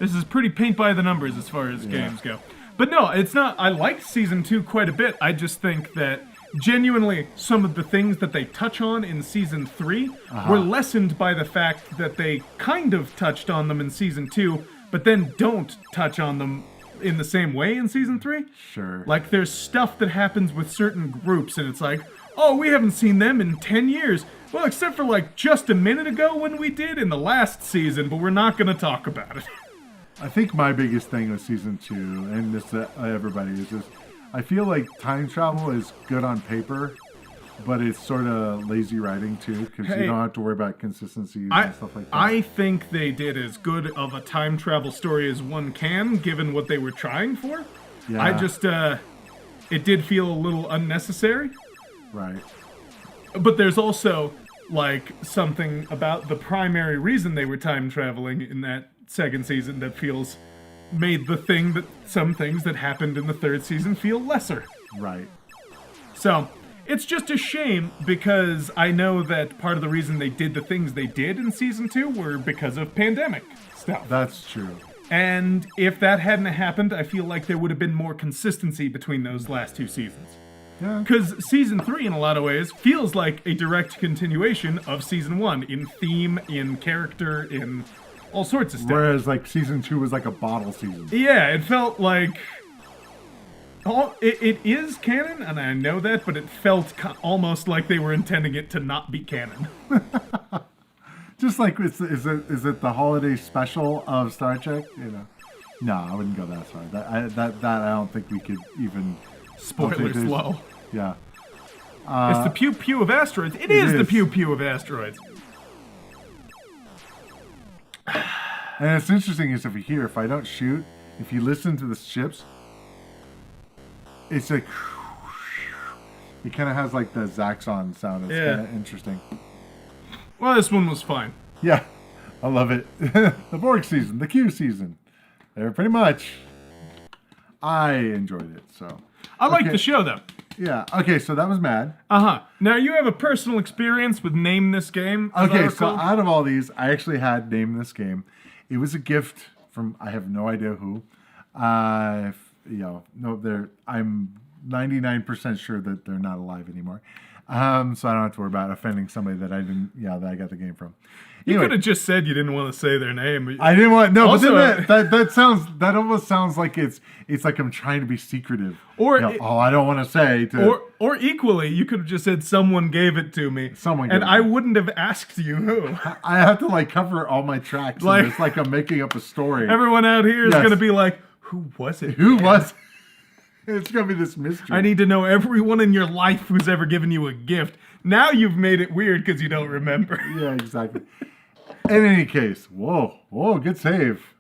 paint by the numbers as far as games go. But no, it's not. I liked season 2 quite a bit. I just think that genuinely some of the things that they touch on in season 3 were lessened by the fact that they kind of touched on them in season 2, but then don't touch on them in the same way in season 3. Sure. Like, there's stuff that happens with certain groups, and it's like, oh, we haven't seen them in 10 years. Well, except for, like, just a minute ago when we did in the last season, but we're not going to talk about it. I think my biggest thing with season 2, and this everybody, is just, I feel like time travel is good on paper, but it's sort of lazy writing, too, because you don't have to worry about consistencies and stuff like that. I think they did as good of a time travel story as one can, given what they were trying for. Yeah. I just, it did feel a little unnecessary. Right. But there's also, like, something about the primary reason they were time traveling in that second season that made some things that happened in the third season feel lesser. Right. So, it's just a shame because I know that part of the reason they did the things they did in season 2 were because of pandemic stuff. That's true. And if that hadn't happened, I feel like there would have been more consistency between those last 2 seasons. Yeah. Because season 3, in a lot of ways, feels like a direct continuation of season 1 in theme, in character, in all sorts of stuff. Whereas, like, season 2 was like a bottle season. Yeah, it felt like... It is canon, and I know that, but it felt almost like they were intending it to not be canon. Just like, is it the holiday special of Star Trek? You know, no, I wouldn't go that far. That I don't think we could even. Spoilers low. Yeah. It's the pew pew of asteroids. It is the pew pew of asteroids. And it's interesting is if I don't shoot, if you listen to the ships, it's like it kind of has like the Zaxxon sound. It's kind of interesting. Well, this one was fine. Yeah, I love it. The Borg season, the Q season. They're pretty much. I enjoyed it, so. I liked the show, though. Yeah, okay, so that was M.A.D. Now, you have a personal experience with Name This Game. Okay, so out of all these, I actually had Name This Game. It was a gift from, I have no idea who. I'm 99% sure that they're not alive anymore. So I don't have to worry about offending somebody that I got the game from. Anyway, you could have just said you didn't want to say their name. I didn't want also, but then that almost sounds like it's like I'm trying to be secretive. Or I don't want to say. Or equally, you could have just said someone gave it to me. I wouldn't have asked you who. I have to like cover all my tracks. Like, it's like I'm making up a story. Everyone out here is going to be like, who was it? Who was? It's gonna be this mystery. I need to know everyone in your life who's ever given you a gift. Now you've made it weird because you don't remember. Yeah, exactly. In any case, whoa, good save.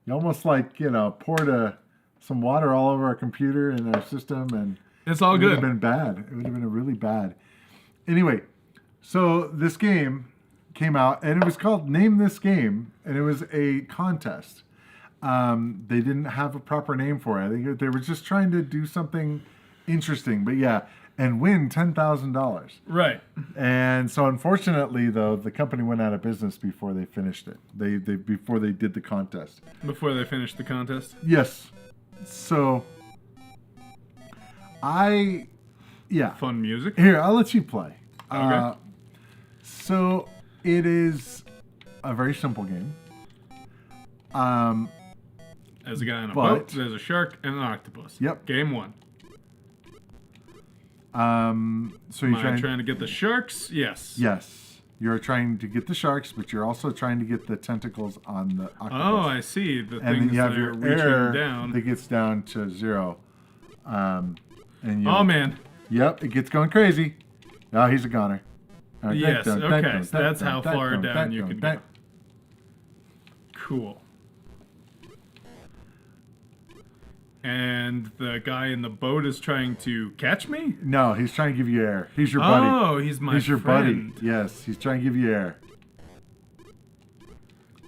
You almost poured some water all over our computer and our system, and it's all it good. would have been bad. It would have been really bad. Anyway, so this game came out, and it was called Name This Game, and it was a contest. They didn't have a proper name for it. I think they were just trying to do something interesting, but yeah, and win $10,000. Right. And so, unfortunately, though, the company went out of business before they finished it. Before they did the contest. Before they finished the contest. Yes. So, Fun music. Here, I'll let you play. Okay. So, it is a very simple game. There's a guy on a boat, there's a shark, and an octopus. Yep. Game 1. So you're trying to get the sharks? Yes. Yes. You're trying to get the sharks, but you're also trying to get the tentacles on the octopus. Oh, I see. The and things then you have that your are reaching air down. that gets down to 0. And oh, man. Yep, it gets going crazy. Oh, he's a goner. Yes, okay. So that's how far down you can go. Cool. And the guy in the boat is trying to catch me? No, he's trying to give you air. He's your buddy. Oh, he's my He's your friend. buddy. Yes, he's trying to give you air.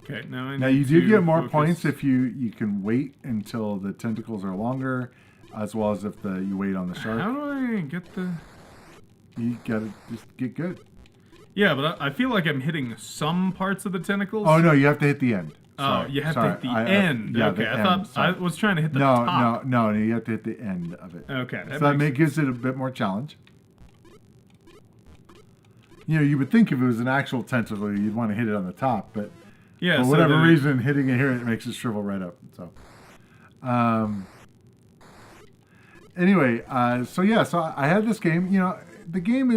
Okay, now you do get more points if you can wait until the tentacles are longer, as well as if you wait on the shark. How do I get the... You gotta just get good. Yeah, but I feel like I'm hitting some parts of the tentacles. Oh, no, you have to hit the end. Oh, you have to hit the end. Yeah, okay, the I thought end, I was trying to hit the top. No, you have to hit the end of it. Okay. So that gives it a bit more challenge. You would think if it was an actual tentacle, you'd want to hit it on the top, but yeah, for whatever reason, hitting it here, it makes it shrivel right up. So, anyway, so I had this game. The game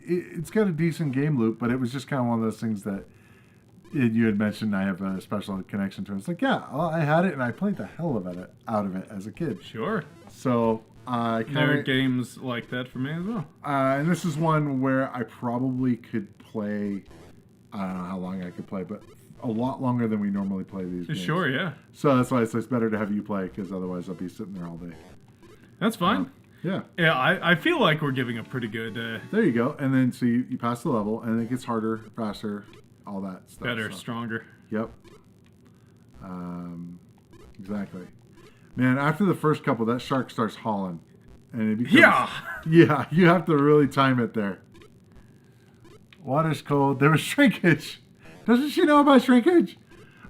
it's got a decent game loop, but it was just kind of one of those things that you had mentioned. I have a special connection to it. It's like, I had it and I played the hell out of it as a kid. Sure. So there are games like that for me as well. And this is one where I probably could play. I don't know how long I could play, but a lot longer than we normally play these games. Sure, yeah. So that's why it's better to have you play, because otherwise I'll be sitting there all day. That's fine. Yeah. Yeah, I feel like we're giving a pretty good... There you go. And then so you pass the level, and it gets harder, faster, all that stuff. Better, stronger. Yep. Exactly. Man, after the first couple, that shark starts hauling. And it becomes... Yeah, you have to really time it there. Water's cold. There was shrinkage. Doesn't she know about shrinkage?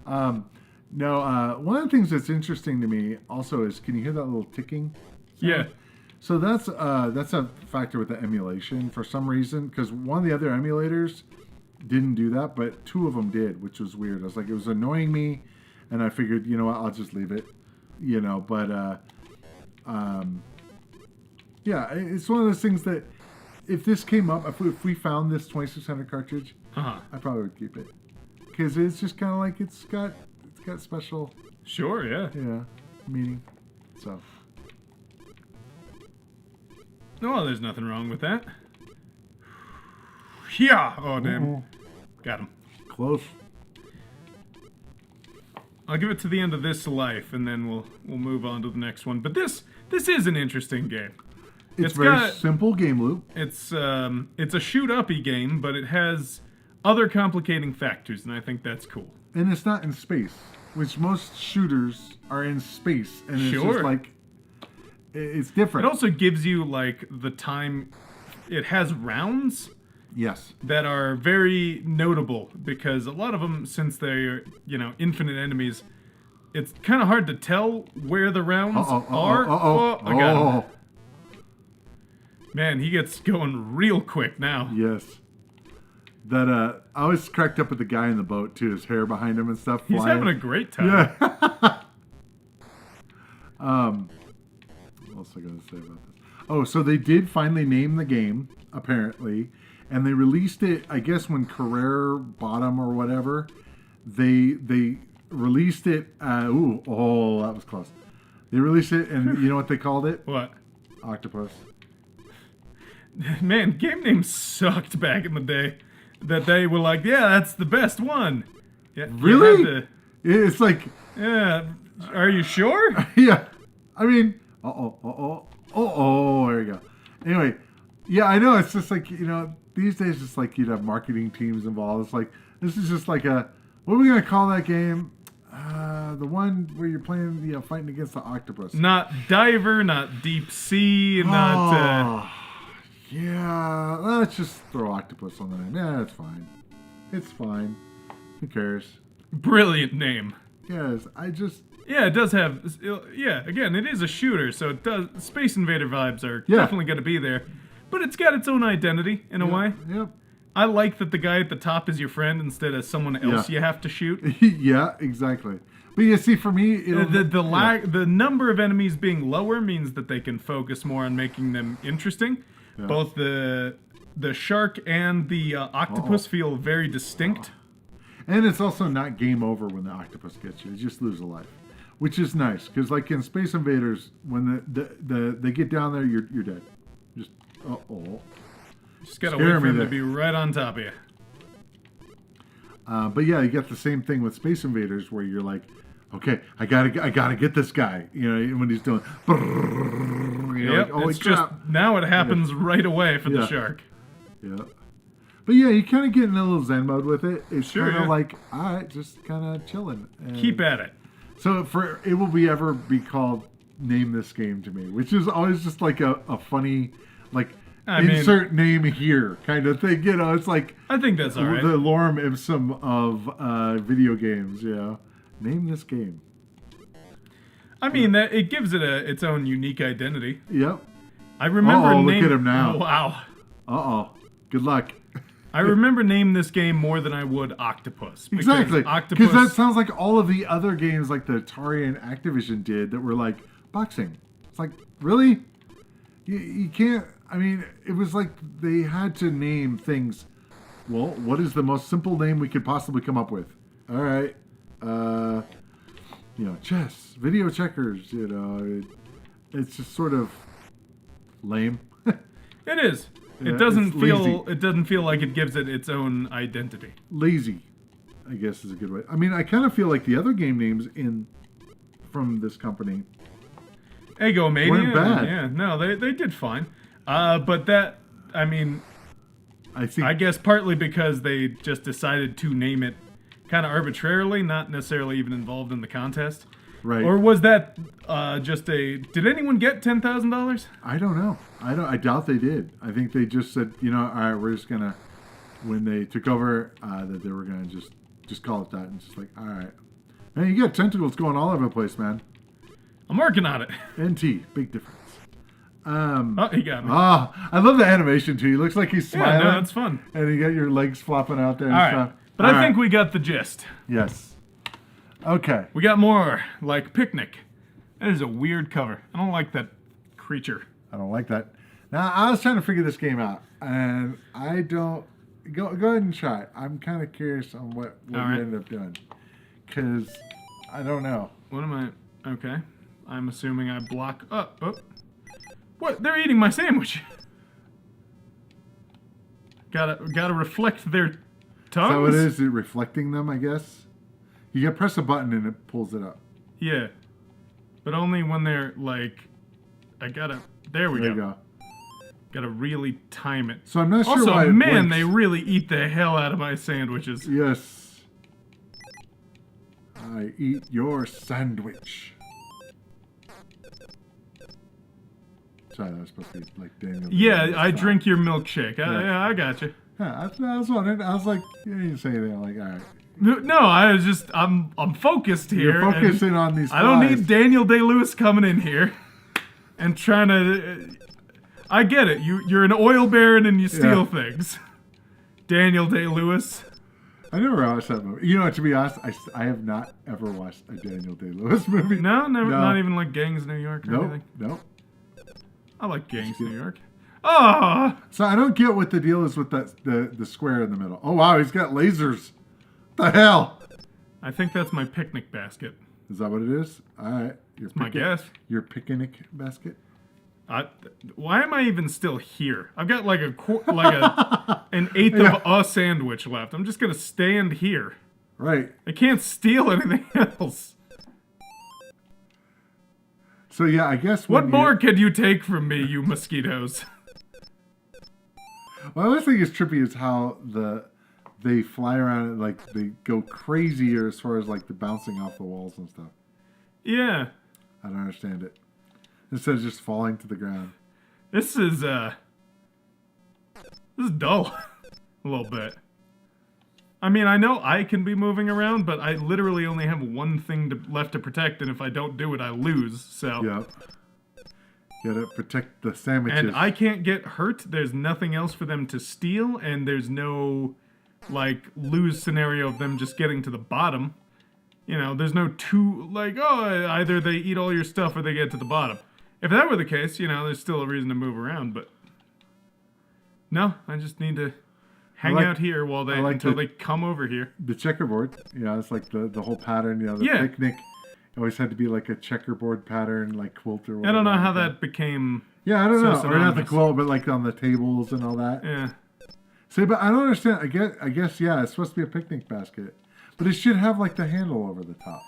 No, one of the things that's interesting to me also is, can you hear that little ticking sound? Yeah. So that's a factor with the emulation for some reason, because one of the other emulators didn't do that, but 2 of them did, which was weird. I was like, it was annoying me, and I figured, you know what, I'll just leave it, but yeah, it's one of those things that if this came up, if we found this 2600 cartridge, I probably would keep it, because it's just kind of like it's got special, sure, yeah, meaning. So. No, there's nothing wrong with that. Yeah. Oh, damn. Got him. Close. I'll give it to the end of this life, and then we'll move on to the next one. But this is an interesting game. It's very simple game loop. It's a shoot-uppy game, but it has other complicating factors, and I think that's cool. And it's not in space, which most shooters are in space, and it's sure. just like it's different. It also gives you like the time. It has rounds. Yes. That are very notable, because a lot of them, since they're infinite enemies, it's kind of hard to tell where the rounds are. I got him. Man, he gets going real quick now. Yes. That I was cracked up with the guy in the boat too. His hair behind him and stuff. He's flying. having a great time. Yeah. What else I gotta say about this? Oh, so they did finally name the game, apparently, and they released it. I guess when Carrere bought them or whatever, they released it. That was close. They released it, and you know what they called it? What? Octopus. Man, game names sucked back in the day. That they were like, yeah, that's the best one. Yeah, Really? It's like... Yeah, are you sure? Yeah. I mean... there you go. Anyway, yeah, I know. It's just like, these days it's like you'd have marketing teams involved. It's like, this is just like a... What are we going to call that game? The one where you're playing, fighting against the octopus. Not Diver, not Deep Sea, not... Yeah, let's just throw Octopus on the name. Yeah, it's fine. It's fine. Who cares? Brilliant name. Yes, Yeah, it does have... Yeah, again, it is a shooter, so it does... Space Invader vibes are definitely going to be there. But it's got its own identity, in a way. Yep. I like that the guy at the top is your friend instead of someone else you have to shoot. Yeah, exactly. But you see, for me... The number of enemies being lower means that they can focus more on making them interesting. Yeah. Both the shark and the octopus feel very distinct. And it's also not game over when the octopus gets you. You just lose a life, which is nice. Because like in Space Invaders, when they get down there, you're dead. Just, Just gotta wait for him to be right on top of you. But yeah, you get the same thing with Space Invaders where you're like, okay, I gotta get this guy. When he's doing, like, holy crap. Now it happens right away for the shark. Yeah. But yeah, you kind of get in a little zen mode with it. It's kind of like, all right, just kind of chilling. And keep at it. So it will ever be called Name This Game to me, which is always just like a funny, like, insert name here kind of thing. It's like... I think that's all right. The lorem ipsum of video games, yeah. Name This Game. I mean, that it gives it its own unique identity. Yep. I remember... look at him now. Oh, wow. Uh-oh. Good luck. I remember Name This Game more than I would Octopus. Exactly. Because that sounds like all of the other games like the Atari and Activision did that were like boxing. It's like, really? You can't... I mean, it was like they had to name things. Well, what is the most simple name we could possibly come up with? All right. Chess, video checkers, it's just sort of lame. It is. It doesn't feel like it gives it its own identity. Lazy, I guess is a good way. I mean, I kind of feel like the other game names from this company Eggomania weren't bad. Yeah, no, they did fine. But that, I mean, I guess partly because they just decided to name it kind of arbitrarily, not necessarily even involved in the contest. Right. Or was that just did anyone get $10,000? I don't know. I doubt they did. I think they just said, all right, we're just gonna, when they took over, that they were gonna just call it that, and just like, all right. Man, you got tentacles going all over the place, man. I'm working on it. NT, big difference. He got me. I love the animation too. He looks like he's smiling. Yeah, no, it's fun. And you got your legs flopping out there and stuff. Right. But I think we got the gist. Yes. Okay. We got more, like Picnic. That is a weird cover. I don't like that creature. I don't like that. Now, I was trying to figure this game out, and I don't... Go ahead and try it. I'm kind of curious on what you ended up doing. Because I don't know. What am I... Okay. I'm assuming I block... Oh. What? They're eating my sandwich. Gotta reflect their tongues. So it is reflecting them, I guess. You can press a button and it pulls it up. Yeah, but only when they're like. There we go. Gotta really time it. So I'm not sure also, why. Also, man, they really eat the hell out of my sandwiches. Yes. I eat your sandwich. Sorry, that was supposed to be like Daniel. Yeah, I drink your milkshake. Yeah, I got you. Yeah, I was wondering. I was like, you didn't say anything. I'm like, all right. No, I was just, I'm focused here. You're focusing on these flies. I don't need Daniel Day-Lewis coming in here and trying to. I get it. You're an oil baron and you steal things. Daniel Day-Lewis. I never watched that movie. To be honest, I have not ever watched a Daniel Day-Lewis movie. No, never. No. Not even like Gangs of New York or anything. Nope. I like Gangs of New York. Oh! So I don't get what the deal is with the square in the middle. Oh wow, he's got lasers. What the hell? I think that's my picnic basket. Is that what it is? All right. My guess. Your picnic basket? Why am I even still here? I've got like an eighth of a sandwich left. I'm just gonna stand here. Right. I can't steal anything else. So yeah, I guess. What more can you take from me, you mosquitoes? Well, I always think it's trippy is how they fly around and like they go crazier as far as like the bouncing off the walls and stuff. Yeah. I don't understand it. Instead of just falling to the ground. This is dull. A little bit. I mean, I know I can be moving around, but I literally only have one thing left to protect, and if I don't do it, I lose, so... Yeah. You gotta protect the sandwiches. And I can't get hurt, there's nothing else for them to steal, and there's no, like, lose scenario of them just getting to the bottom. You know, there's no either they eat all your stuff or they get to the bottom. If that were the case, you know, there's still a reason to move around, but... No, I just need to hang out here while until they come over here. The checkerboard, it's like the whole pattern, the picnic. It always had to be like a checkerboard pattern, like quilt or whatever. I don't know how that became. Yeah, I don't know. Or not the quilt, but like on the tables and all that. Yeah. See, but I don't understand. I guess, it's supposed to be a picnic basket, but it should have like the handle over the top.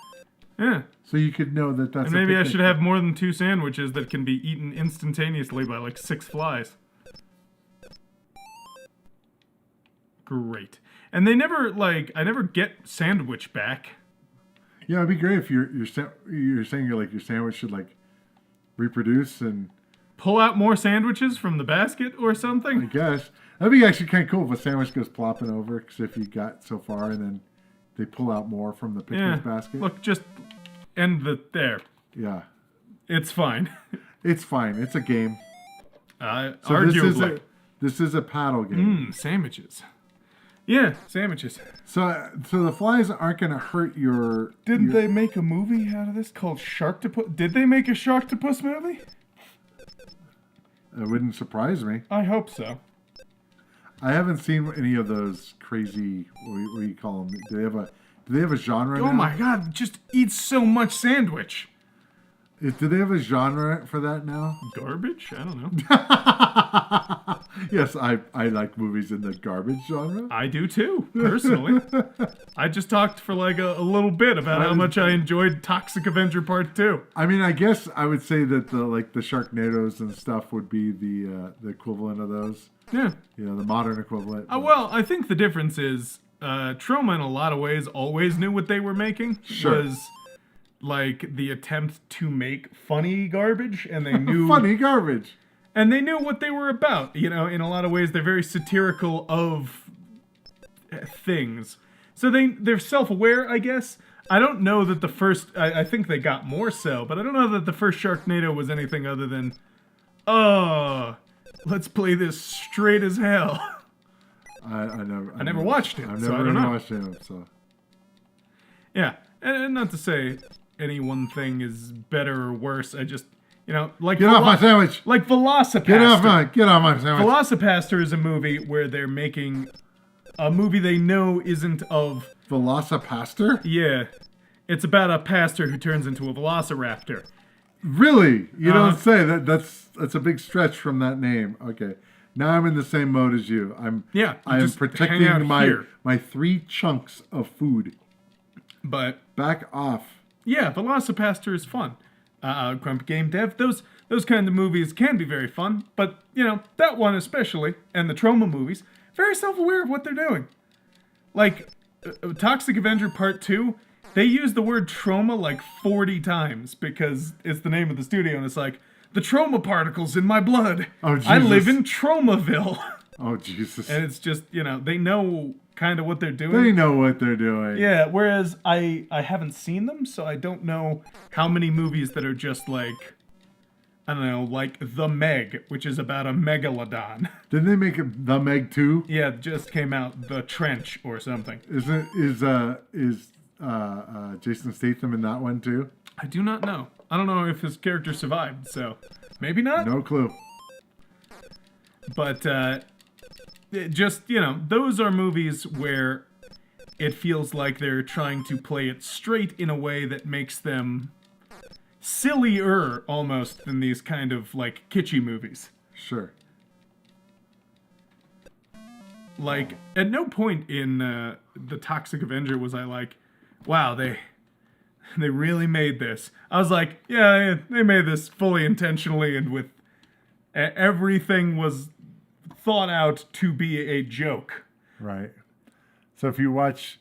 Yeah. So you could know that that's. And maybe I should have more than 2 sandwiches that can be eaten instantaneously by like 6 flies. Great. And they never I never get sandwich back. Yeah, it'd be great if you're saying your sandwich should like reproduce and pull out more sandwiches from the basket or something. I guess that'd be actually kind of cool if a sandwich goes plopping over, because if you got so far and then they pull out more from the picnic basket. Look, just end there. Yeah, it's fine. It's fine. It's a game. Arguably, this is a paddle game. Sandwiches. Yeah, sandwiches. So the flies aren't going to hurt your... Didn't they make a movie out of this called Sharktopus? Did they make a Sharktopus movie? It wouldn't surprise me. I hope so. I haven't seen any of those crazy... What do you call them? Do they have a genre now? Oh my god, just eat so much sandwich. Do they have a genre for that now? Garbage? I don't know. Yes, I like movies in the garbage genre. I do too, personally. I just talked for like a little bit about how much I enjoyed Toxic Avenger Part 2. I mean, I guess I would say that the Sharknadoes and stuff would be the equivalent of those. Yeah. The modern equivalent. Well, I think the difference is Troma in a lot of ways always knew what they were making. Sure. Was like the attempt to make funny garbage, and they knew funny garbage. And they knew what they were about. In a lot of ways, they're very satirical of things. So they're self-aware, I guess. I don't know that the first... I think they got more so, but I don't know that the first Sharknado was anything other than, let's play this straight as hell. I never watched it, I've so I never don't know. watched it, so... Yeah, and not to say any one thing is better or worse. I just... like get off my sandwich. Like Velocipaster. Get off my sandwich. Velocipaster is a movie where they're making a movie they know isn't of... Velocipaster? Yeah. It's about a pastor who turns into a velociraptor. Really? You don't say that. That's a big stretch from that name. Okay. Now I'm in the same mode as you. I am protecting my 3 chunks of food. But back off. Yeah, Velocipaster is fun. Grumpy Game Dev, those kind of movies can be very fun, but, that one especially, and the Troma movies, very self-aware of what they're doing. Like, Toxic Avenger Part 2, they use the word Troma like 40 times, because it's the name of the studio, and it's like, the Troma particles in my blood. Oh, Jesus. I live in Tromaville. Oh, Jesus. And it's just, they know kind of what they're doing. They know what they're doing. Yeah, whereas I haven't seen them, so I don't know how many movies that are just like, I don't know, like The Meg, which is about a megalodon. Didn't they make it The Meg 2? Yeah, it just came out, The Trench or something. Is Jason Statham in that one too? I do not know. I don't know if his character survived, so maybe not. No clue. But just, those are movies where it feels like they're trying to play it straight in a way that makes them sillier almost than these kind of like kitschy movies. Sure. Like, at no point in the Toxic Avenger was I like, wow, they really made this. I was like, yeah, they made this fully intentionally and with everything was thought out to be a joke. Right. So if you watch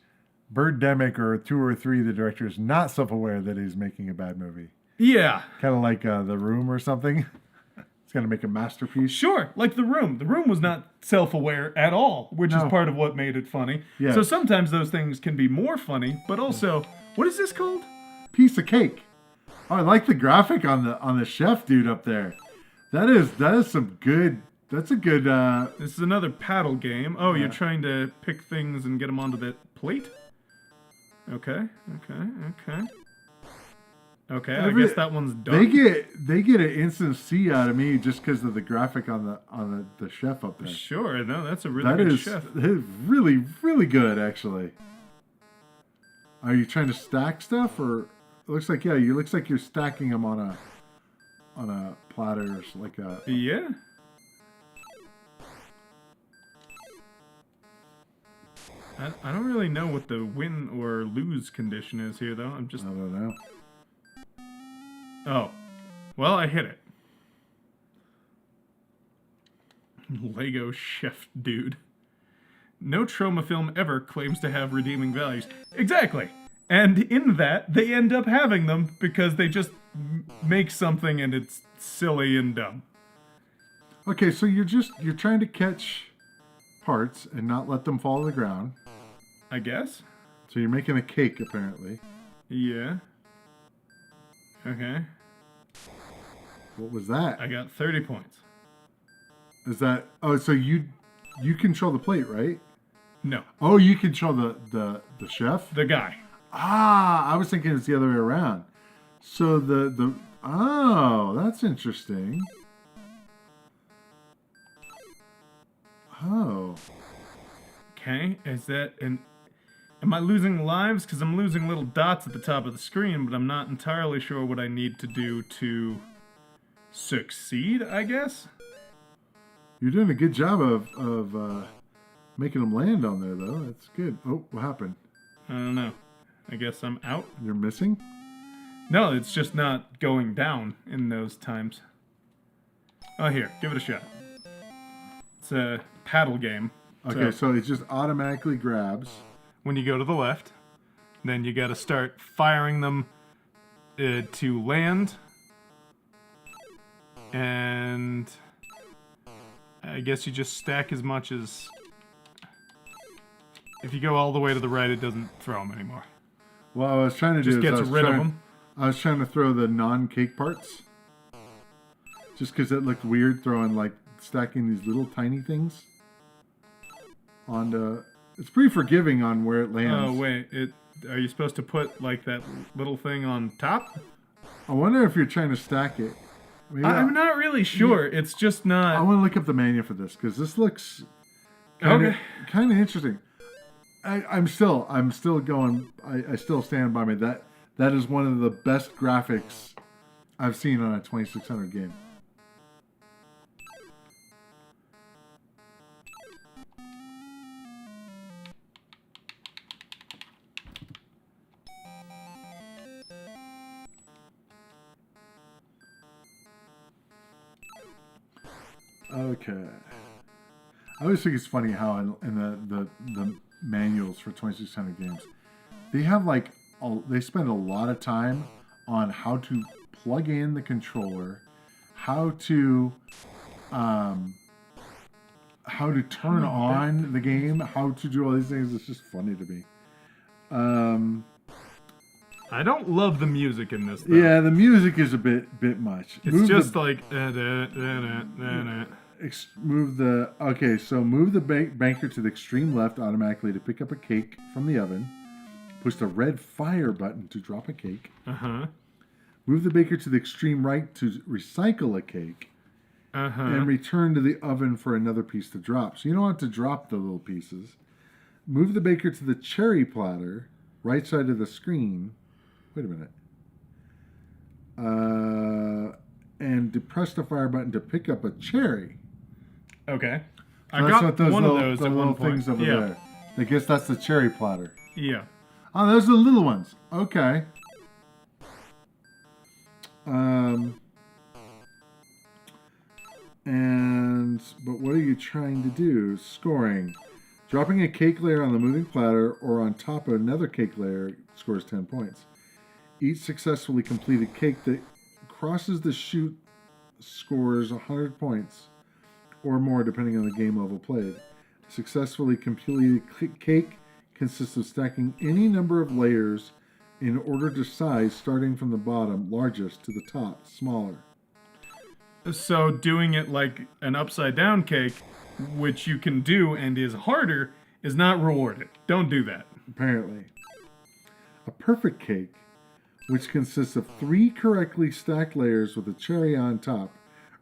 Birdemic or 2 or 3, the director is not self-aware that he's making a bad movie. Yeah. Kind of like The Room or something. It's going to make a masterpiece. Sure, like The Room. The Room was not self-aware at all, which is part of what made it funny. Yes. So sometimes those things can be more funny, but also, what is this called? Piece of cake. Oh, I like the graphic on the chef dude up there. That is some good. That's a good. This is another paddle game. Oh, you're trying to pick things and get them onto the plate? Okay. I guess that one's done. They get an instant C out of me just because of the graphic on the chef up there. Sure, no, that's a really good chef. That is really, really good, actually. Are you trying to stack stuff, or it looks like looks like you're stacking them on a platter, like a yeah. I don't really know what the win or lose condition is here, though. I don't know. Oh. Well, I hit it. Lego chef dude. No trauma film ever claims to have redeeming values. Exactly! And in that, they end up having them because they just make something and it's silly and dumb. Okay, so you're trying to catch parts and not let them fall to the ground. I guess? So you're making a cake, apparently. Yeah. Okay. What was that? I got 30 points. Is that... Oh, so you control the plate, right? No. Oh, you control the chef? The guy. Ah, I was thinking it's the other way around. So oh, that's interesting. Oh. Okay, is that an... Am I losing lives? Because I'm losing little dots at the top of the screen, but I'm not entirely sure what I need to do to succeed, I guess? You're doing a good job of making them land on there, though. That's good. Oh, what happened? I don't know. I guess I'm out? You're missing? No, it's just not going down in those times. Oh, here, give it a shot. It's a paddle game. Okay, so it just automatically grabs. When you go to the left, then you gotta start firing them to land. And I guess you just stack as much as... If you go all the way to the right, it doesn't throw them anymore. Well, I was trying to just gets rid of them. I was trying to throw the non-cake parts. Just because it looked weird throwing, like, stacking these little tiny things onto... It's pretty forgiving on where it lands. Oh, wait. Are you supposed to put, like, that little thing on top? I wonder if you're trying to stack it. I'm not really sure. It's just not... I want to look up the manual for this, because this looks kind of interesting. I'm still going... I still stand by me. That is one of the best graphics I've seen on a 2600 game. Okay. I always think it's funny how in the manuals for 2600 games, they have like they spend a lot of time on how to plug in the controller, how to turn on the game, how to do all these things. It's just funny to me. I don't love the music in this, though. Yeah, the music is a bit much. It's just like... Move the banker to the extreme left automatically to pick up a cake from the oven. Push the red fire button to drop a cake. Uh-huh. Move the baker to the extreme right to recycle a cake. Uh-huh. And return to the oven for another piece to drop. So you don't have to drop the little pieces. Move the baker to the cherry platter, right side of the screen. Wait a minute. And depress the fire button to pick up a cherry. Okay. So I got one of those at one point. Things over there. I guess that's the cherry platter. Yeah. Oh, those are the little ones. Okay. But what are you trying to do? Scoring. Dropping a cake layer on the moving platter or on top of another cake layer scores 10 points. Each successfully completed cake that crosses the chute scores 100 points or more depending on the game level played. Successfully completed cake consists of stacking any number of layers in order to size, starting from the bottom, largest, to the top, smaller. So doing it like an upside down cake, which you can do and is harder, is not rewarded. Don't do that. Apparently. A perfect cake, which consists of 3 correctly stacked layers with a cherry on top,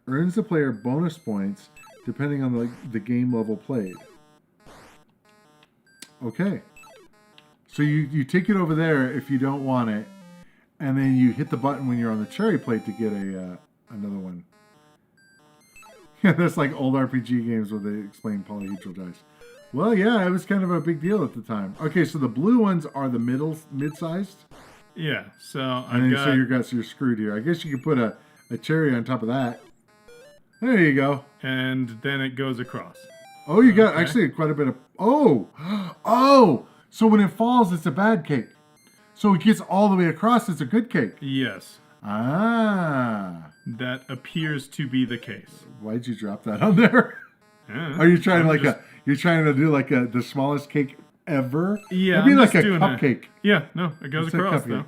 earns the player bonus points depending on the game level played. Okay. So you take it over there if you don't want it, and then you hit the button when you're on the cherry plate to get another one. Yeah, that's like old RPG games where they explain polyhedral dice. Well, yeah, it was kind of a big deal at the time. Okay, so the blue ones are the mid-sized. Yeah, so so you're screwed here. I guess you could put a cherry on top of that. There you go. And then it goes across. Oh, you got actually quite a bit of... Oh! So when it falls, it's a bad cake. So it gets all the way across, it's a good cake. Yes. Ah. That appears to be the case. Why'd you drop that on there? Are you trying you're trying to do like the smallest cake ever? Yeah. It'd be like a cupcake. Yeah, no, it goes across though.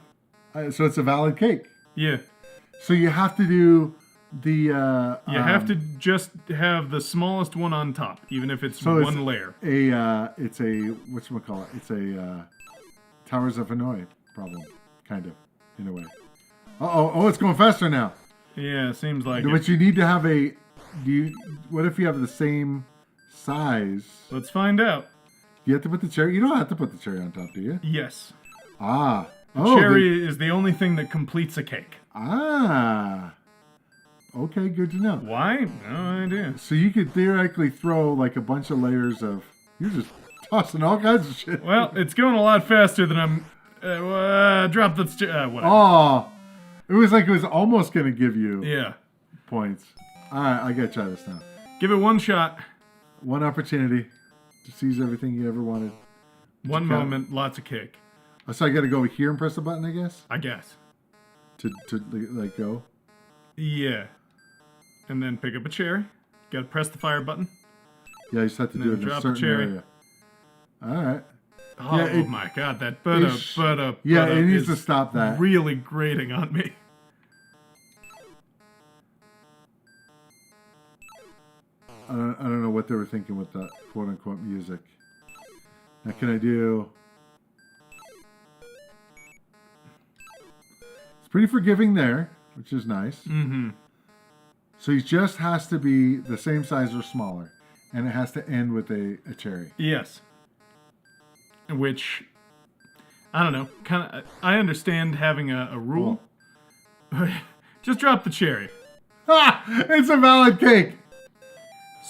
So it's a valid cake. Yeah. So you have to do the... you have to just have the smallest one on top, even if it's one layer. It's a whatchamacallit? It's a Towers of Hanoi problem, kind of, in a way. Oh, it's going faster now. Yeah, seems like but you need to have what if you have the same size? Let's find out. You have to put the cherry... You don't have to put the cherry on top, do you? Yes. Ah. Cherry is the only thing that completes a cake. Ah. Okay, good to know. Why? No idea. So you could theoretically throw like a bunch of layers of... You're just tossing all kinds of shit. Well, it's going a lot faster than I'm... drop the... whatever. Oh. It was almost going to give you points. All right, I got to try this now. Give it one shot. One opportunity to seize everything you ever wanted. One moment, lots of cake. So I got to go over here and press the button, I guess? I guess. To like go? Yeah. And then pick up a cherry. Got to press the fire button. Yeah, you just have to do it in a certain area. All right. Oh my god, that butter. Yeah, it needs to stop that. Really grating on me. I don't know what they were thinking with that quote unquote music. Now can I do... It's pretty forgiving there, which is nice. Mm-hmm. So he just has to be the same size or smaller. And it has to end with a cherry. Yes. Which, I don't know, I understand having a rule. Cool. Just drop the cherry. Ha! It's a valid cake!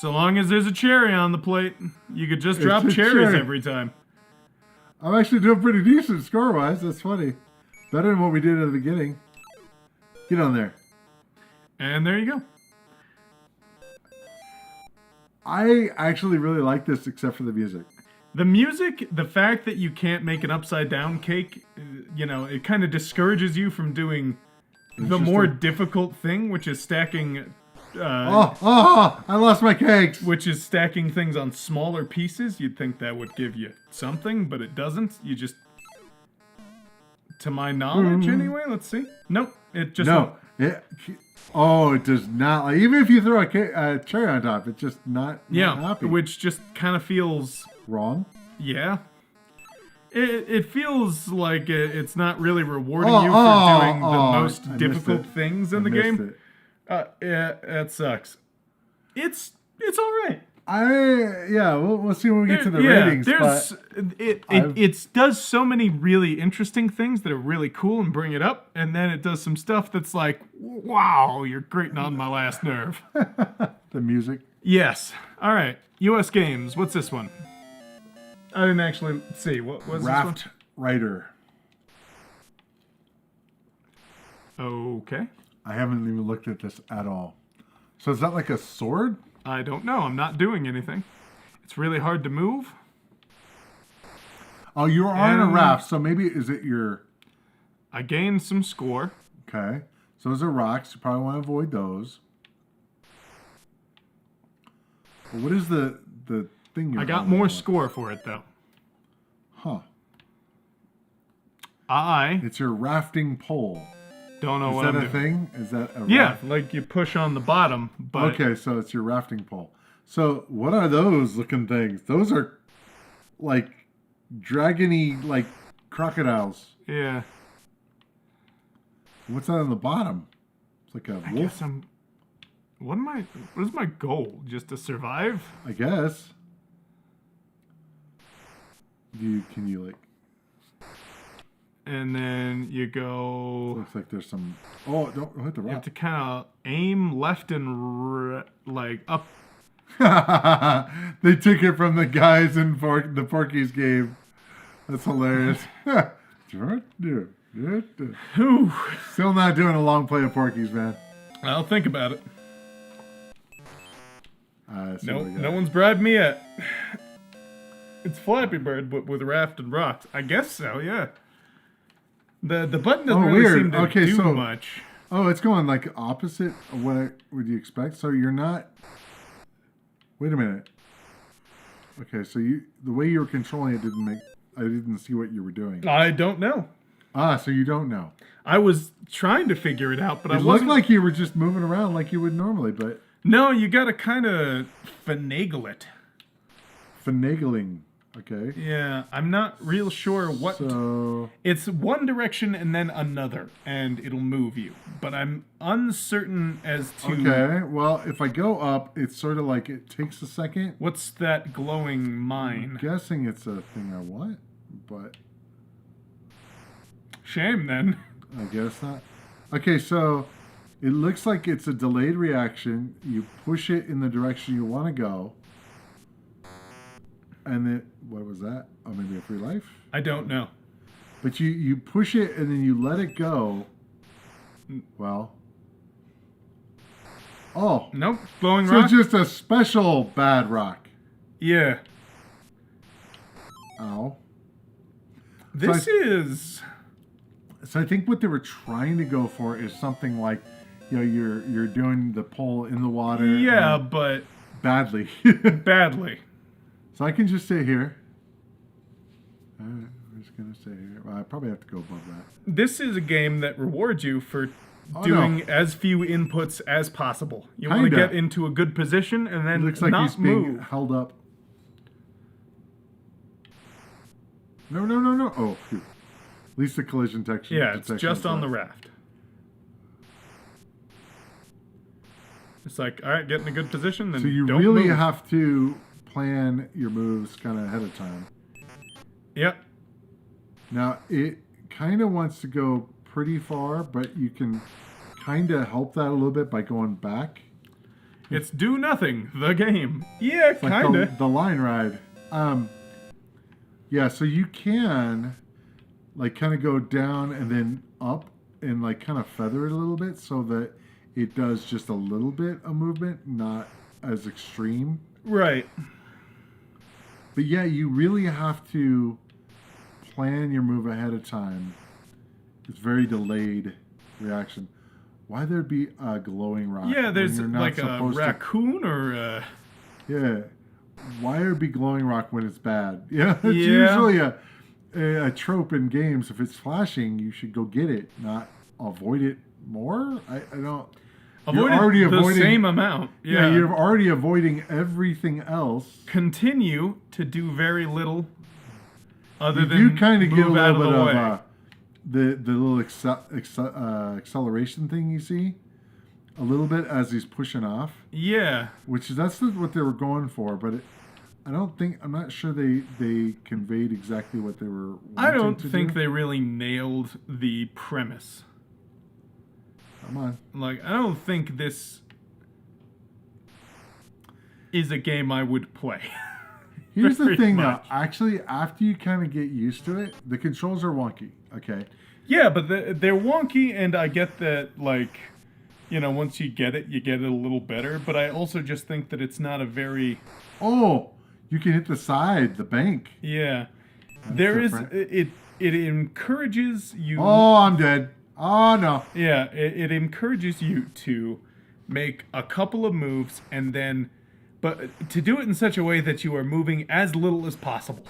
So long as there's a cherry on the plate, you could just drop cherries every time. I'm actually doing pretty decent score-wise. That's funny. Better than what we did at the beginning. Get on there. And there you go. I actually really like this, except for the music. The music, the fact that you can't make an upside-down cake, it kind of discourages you from doing the more difficult thing, which is stacking... I lost my cakes! Which is stacking things on smaller pieces. You'd think that would give you something, but it doesn't. You just... To my knowledge, anyway. Let's see. Nope. It just... No. It does not. Even if you throw a cherry on top, it's just not happy. Which just kind of feels... Wrong? Yeah. It feels like it's not really rewarding you for doing the most difficult things in the game. It It sucks. It's all right. We'll see when we get to the ratings. It does so many really interesting things that are really cool and bring it up, and then it does some stuff that's like, wow, you're grating on my last nerve. The music. Yes. All right. U.S. games. What's this one? I didn't actually see. What was Raft this one? Rider. Okay. I haven't even looked at this at all. So is that like a sword? I don't know. I'm not doing anything. It's really hard to move. Oh, you are on a raft, so maybe is it your... I gained some score. Okay. So those are rocks. You probably want to avoid those. But what is the thing you're I got more score for it, though. Huh. It's your rafting pole. Don't know what I'm doing. Is that a thing? Is that a raft? Like you push on the bottom, but... Okay, so it's your rafting pole. So what are those looking things? Those are like dragony, like crocodiles. Yeah. What's that on the bottom? It's like a wolf. What is my goal? Just to survive? I guess. Can you like... And then you go... Looks like there's some... Oh, don't hit the rock. You have to kind of aim left and like up. They took it from the guys in the Porky's game. That's hilarious. Still not doing a long play of Porky's, man. I'll think about it. No one's bribed me yet. It's Flappy Bird, but with raft and rocks. I guess so, yeah. The button doesn't really seem to do much. Oh, it's going like opposite of what would you expect. So you're not... Wait a minute. Okay, so the way you were controlling it I didn't see what you were doing. I don't know. So you don't know. I was trying to figure it out, but I wasn't... It looked like you were just moving around like you would normally, but... No, you gotta kind of finagle it. Finagling. Okay. Yeah, I'm not real sure what... So... It's one direction and then another, and it'll move you. But I'm uncertain as to... Okay, well, if I go up, it's sort of like it takes a second. What's that glowing mine? I'm guessing it's a thing I want, but... Shame, then. I guess not. Okay, so it looks like it's a delayed reaction. You push it in the direction you want to go. And then, what was that? Oh, maybe a free life? I don't know. But you push it and then you let it go. Well. Oh. Nope. Glowing rock? So it's just a special bad rock. Yeah. Ow. This is... So I think what they were trying to go for is something like, you're doing the pole in the water. Yeah, but... Badly. Badly. So I can just stay here. I'm just going to stay here. Well, I probably have to go above that. This is a game that rewards you for doing as few inputs as possible. You want to get into a good position and then looks like not he's being held up. No. Oh, phew. At least the collision detection. Yeah, it's just on the raft. It's like, all right, get in a good position, then so you don't really move. have to plan your moves kind of ahead of time. Yep. Now, it kind of wants to go pretty far, but you can kind of help that a little bit by going back. It's do nothing, the game. Yeah, kind of. Like the line ride. Yeah, so you can like kind of go down and then up and like kind of feather it a little bit so that it does just a little bit of movement, not as extreme. Right. But yeah, you really have to plan your move ahead of time. It's very delayed reaction. Why there'd be a glowing rock? Yeah, there's like a raccoon or a... Yeah. Why would it be glowing rock when it's bad? Yeah, it's usually a trope in games. If it's flashing, you should go get it, not avoid it more. I don't... Avoid it the same amount. Yeah, you're already avoiding everything else. Continue to do very little other than you kind of get a little bit of the the little acceleration thing you see. a little bit as he's pushing off. Yeah. Which that's what they were going for, but I'm not sure they conveyed exactly what they were wanting I don't to think do. they really nailed the premise. Come on. Like, I don't think this is a game I would play. Here's the thing, though. much. Actually, after you kind of get used to it, the controls are wonky, okay? Yeah, but they're wonky, and I get that, like, you know, once you get it a little better. But I also just think that it's not a very... Oh, you can hit the side, the bank. Yeah. That's There different. is... It encourages you... Oh, I'm dead. Oh, no. Yeah, it encourages you to make a couple of moves and then... But to do it in such a way that you are moving as little as possible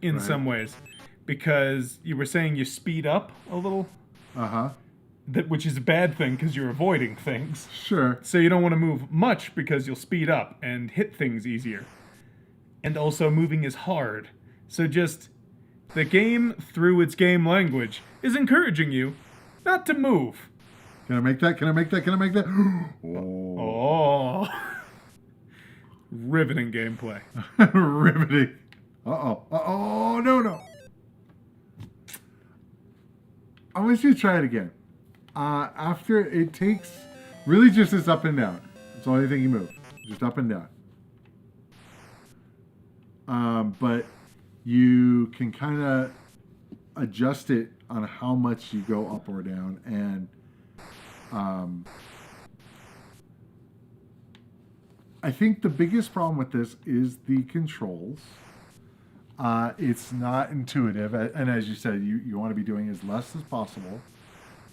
in some ways. Because you were saying you speed up a little. Uh-huh. Which is a bad thing because you're avoiding things. Sure. So you don't want to move much because you'll speed up and hit things easier. And also moving is hard. So just the game, through its game language, is encouraging you not to move. Can I make that? Can I make that? Can I make that? Oh. Riveting gameplay. Riveting. Uh-oh. Uh-oh. No. I want you to try it again. After it takes... Really just this up and down. That's the only thing you move. Just up and down. But you can kind of adjust it on how much you go up or down. And... I think the biggest problem with this is the controls. It's not intuitive, and as you said, you want to be doing as less as possible.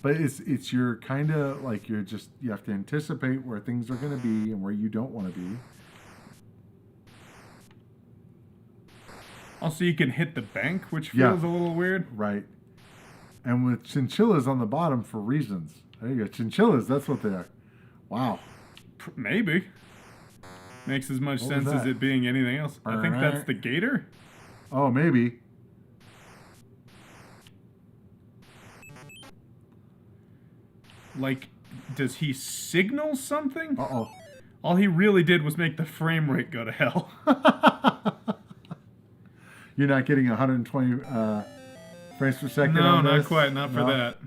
But it's your kind of like you have to anticipate where things are going to be and where you don't want to be. Also, you can hit the bank, which feels a little weird. Right. And with chinchillas on the bottom for reasons. There you go. Chinchillas, that's what they are. Wow. Maybe. Makes as much sense as it being anything else. I think that's the gator. Oh, maybe. Like, does he signal something? Uh-oh. All he really did was make the frame rate go to hell. You're not getting 120 frames per second No, on this? not quite. Not for that.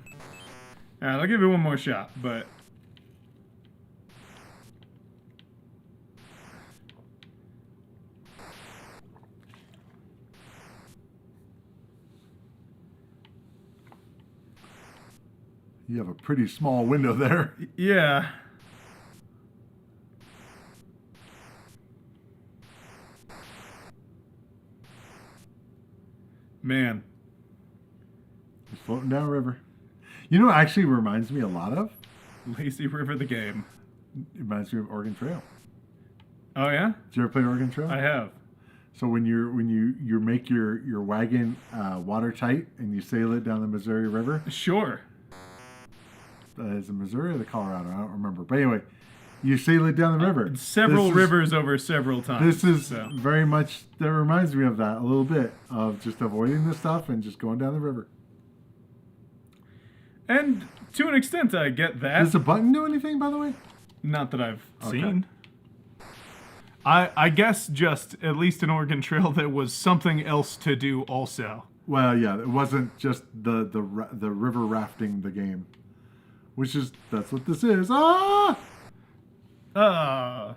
All right, I'll give you one more shot, but... You have a pretty small window there. Yeah. Man. It's floating down a river. You know what actually reminds me a lot of? Lazy River the game. It reminds me of Oregon Trail. Oh, yeah? Did you ever play Oregon Trail? I have. So when you make your wagon watertight and you sail it down the Missouri River. Sure. Is it Missouri or the Colorado? I don't remember. But anyway, you sail it down the river. Several rivers over several times. This is very much, that reminds me of that a little bit, of just avoiding the stuff and just going down the river. And to an extent, I get that. Does the button do anything, by the way? Not that I've seen. I guess just, at least in Oregon Trail, there was something else to do also. Well, yeah, it wasn't just the river rafting the game. Which is, that's what this is. Ah! Oh.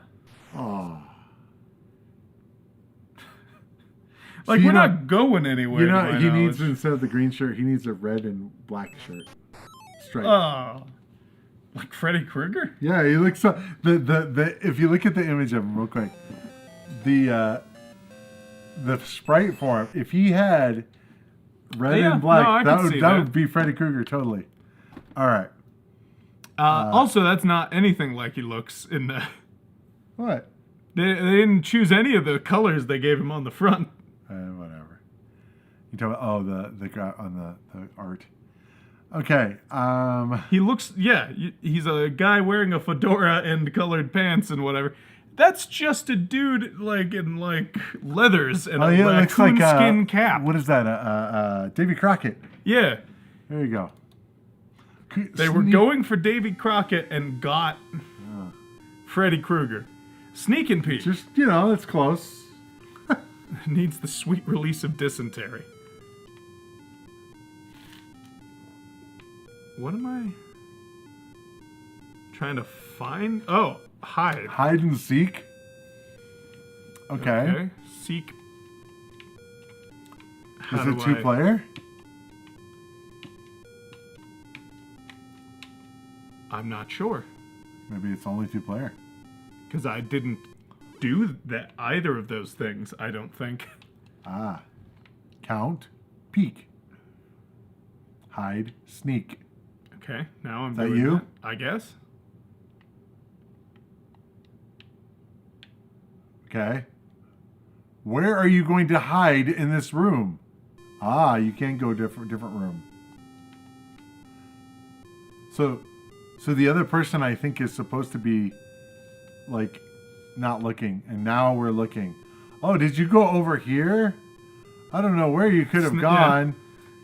Like, we're not going anywhere. You know, he needs, instead of the green shirt, he needs a red and black shirt. Stripe. Oh. Like Freddy Krueger? Yeah, he looks so... if you look at the image of him real quick, the sprite for him, if he had red and black, that would be Freddy Krueger totally. All right. Also, that's not anything like he looks in the... What? They didn't choose any of the colors they gave him on the front. Whatever. You talk about, the guy on the art. Okay. He looks, he's a guy wearing a fedora and colored pants and whatever. That's just a dude, like, in, like, leathers and a raccoon skin cap. What is that? Davy Crockett. Yeah. There you go. They were going for Davy Crockett and got Freddy Krueger. Sneak and peek. Just, you know, it's close. Needs the sweet release of dysentery. What am I trying to find? Oh, hide. Hide and seek. Okay. Seek. Is it 2-player? I'm not sure. Maybe it's only 2-player. Because I didn't do that either of those things, I don't think. Ah. Count, peek. Hide, sneak. Okay, now I'm Is that doing you? that, I guess. Okay. Where are you going to hide in this room? Ah, you can't go different room. So the other person I think is supposed to be like not looking, and now we're looking. Oh, did you go over here? I don't know where you could have gone.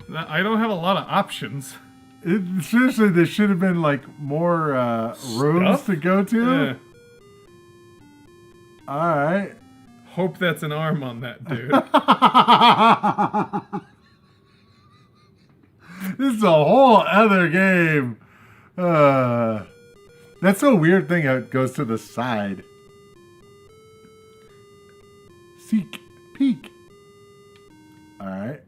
Yeah. I don't have a lot of options. Seriously, there should have been like more rooms to go to. Yeah. All right. Hope that's an arm on that dude. This is a whole other game. That's a weird thing how it goes to the side. Seek, peek. All right.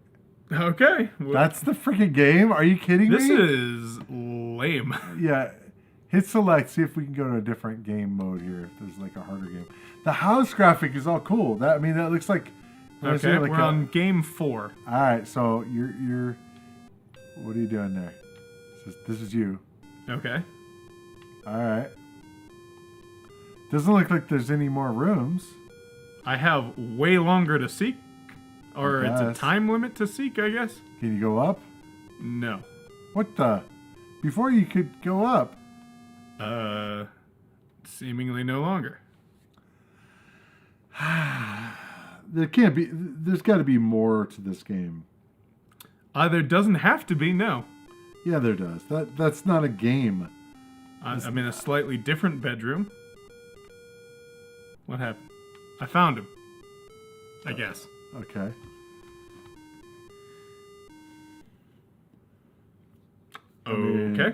Okay. That's the freaking game? Are you kidding me? This is lame. Yeah. Hit select, see if we can go to a different game mode here. If there's like a harder game. The house graphic is all cool. That looks like... Okay, we're on game 4. All right, so you're... What are you doing there? This is you. Okay. All right. Doesn't look like there's any more rooms. I have way longer to seek. Or it's a time limit to seek, I guess. Can you go up? No. What the? Before you could go up. Seemingly no longer. There can't be. There's got to be more to this game. There doesn't have to be, no. Yeah, there does. That's not a game. I'm in a slightly different bedroom. What happened? I found him. I guess. Okay. Okay.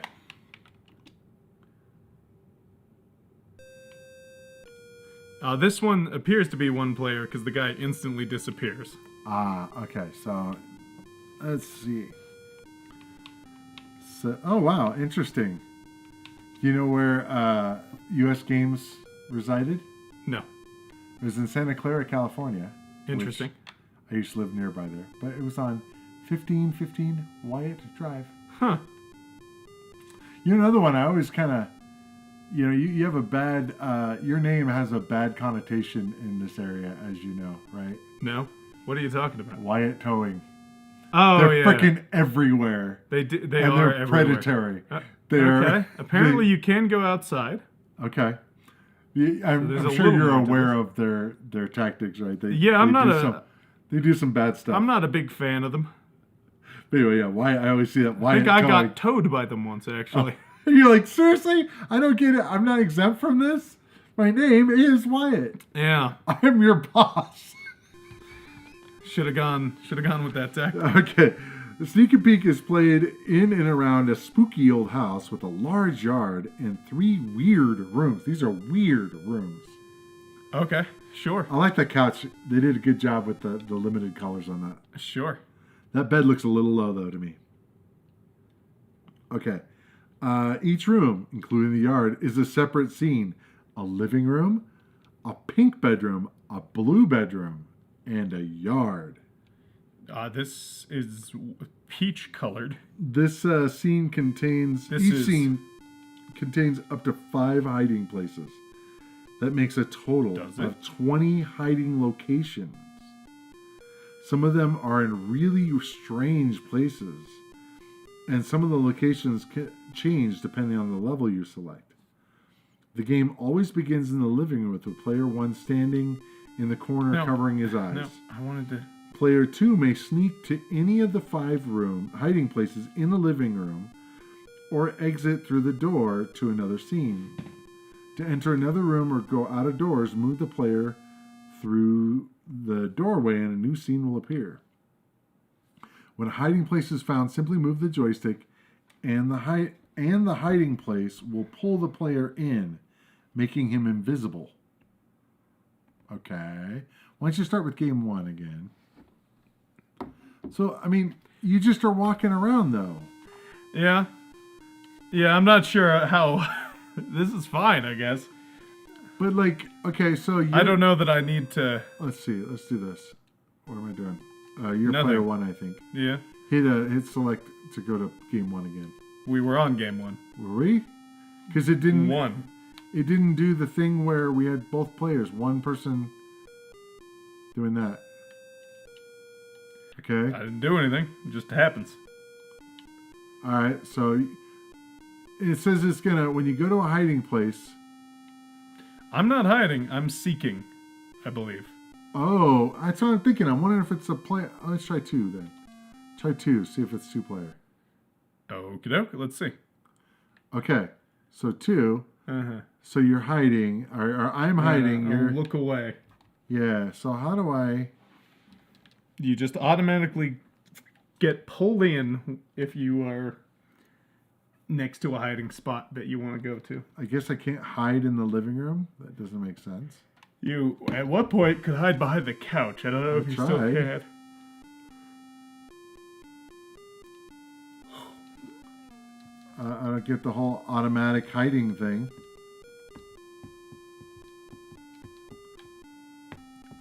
This one appears to be one player because the guy instantly disappears. Ah, okay. So, let's see. So, oh wow, interesting. Do you know where U.S. Games resided? No. It was in Santa Clara, California. Interesting. I used to live nearby there, but it was on 1515 Wyatt Drive. Huh. You know, another one I always kind of, you know, you have a bad, your name has a bad connotation in this area, as you know, right? No? What are you talking about? Wyatt Towing. Oh, They're yeah. freaking everywhere. They and are they're everywhere. predatory. Okay. Apparently you can go outside. Okay. I'm there's a sure little you're more to aware of their tactics, right? They do some bad stuff. I'm not a big fan of them. But anyway, yeah, why I always see that. I think I got towed by them once, actually. Oh. You're like, seriously? I don't get it. I'm not exempt from this. My name is Wyatt. Yeah. I'm your boss. Should have gone with that tactic. Okay. The Sneak and Peek is played in and around a spooky old house with a large yard and 3 weird rooms. These are weird rooms. Okay, sure. I like that couch. They did a good job with the limited colors on that. Sure. That bed looks a little low, though, to me. Okay. Each room, including the yard, is a separate scene. A living room, a pink bedroom, a blue bedroom, and a yard. This is peach colored. This scene contains... scene contains up to 5 hiding places. That makes a total of 20 hiding locations. Some of them are in really strange places. And some of the locations can change depending on the level you select. The game always begins in the living room with the player 1 standing in the corner covering his eyes. No, I wanted to... Player 2 may sneak to any of the 5 hiding places in the living room or exit through the door to another scene. To enter another room or go out of doors, move the player through the doorway and a new scene will appear. When a hiding place is found, simply move the joystick and the hiding place will pull the player in, making him invisible. Okay. Why don't you start with game 1 again? So, I mean, you just are walking around, though. Yeah. Yeah, I'm not sure how... This is fine, I guess. But, like, okay, so... I don't know that I need to... Let's see. Let's do this. What am I doing? You're Nothing. player 1, I think. Yeah. Hit select to go to game 1 again. We were on game 1. Were we? Because it didn't... 1. It didn't do the thing where we had both players. One person doing that. Okay. I didn't do anything. It just happens. Alright, so... It says it's gonna... When you go to a hiding place... I'm not hiding. I'm seeking, I believe. Oh, that's what I'm thinking. I'm wondering if it's a play... Let's try 2 then. Try 2. See if it's 2-player. Okie doke. Let's see. Okay. So 2... Uh-huh. So you're hiding, or I'm hiding. You're look away. Yeah. So how do I? You just automatically get pulled in if you are next to a hiding spot that you want to go to. I guess I can't hide in the living room. That doesn't make sense. You at what point could hide behind the couch? I don't know if you still can. I don't get the whole automatic hiding thing.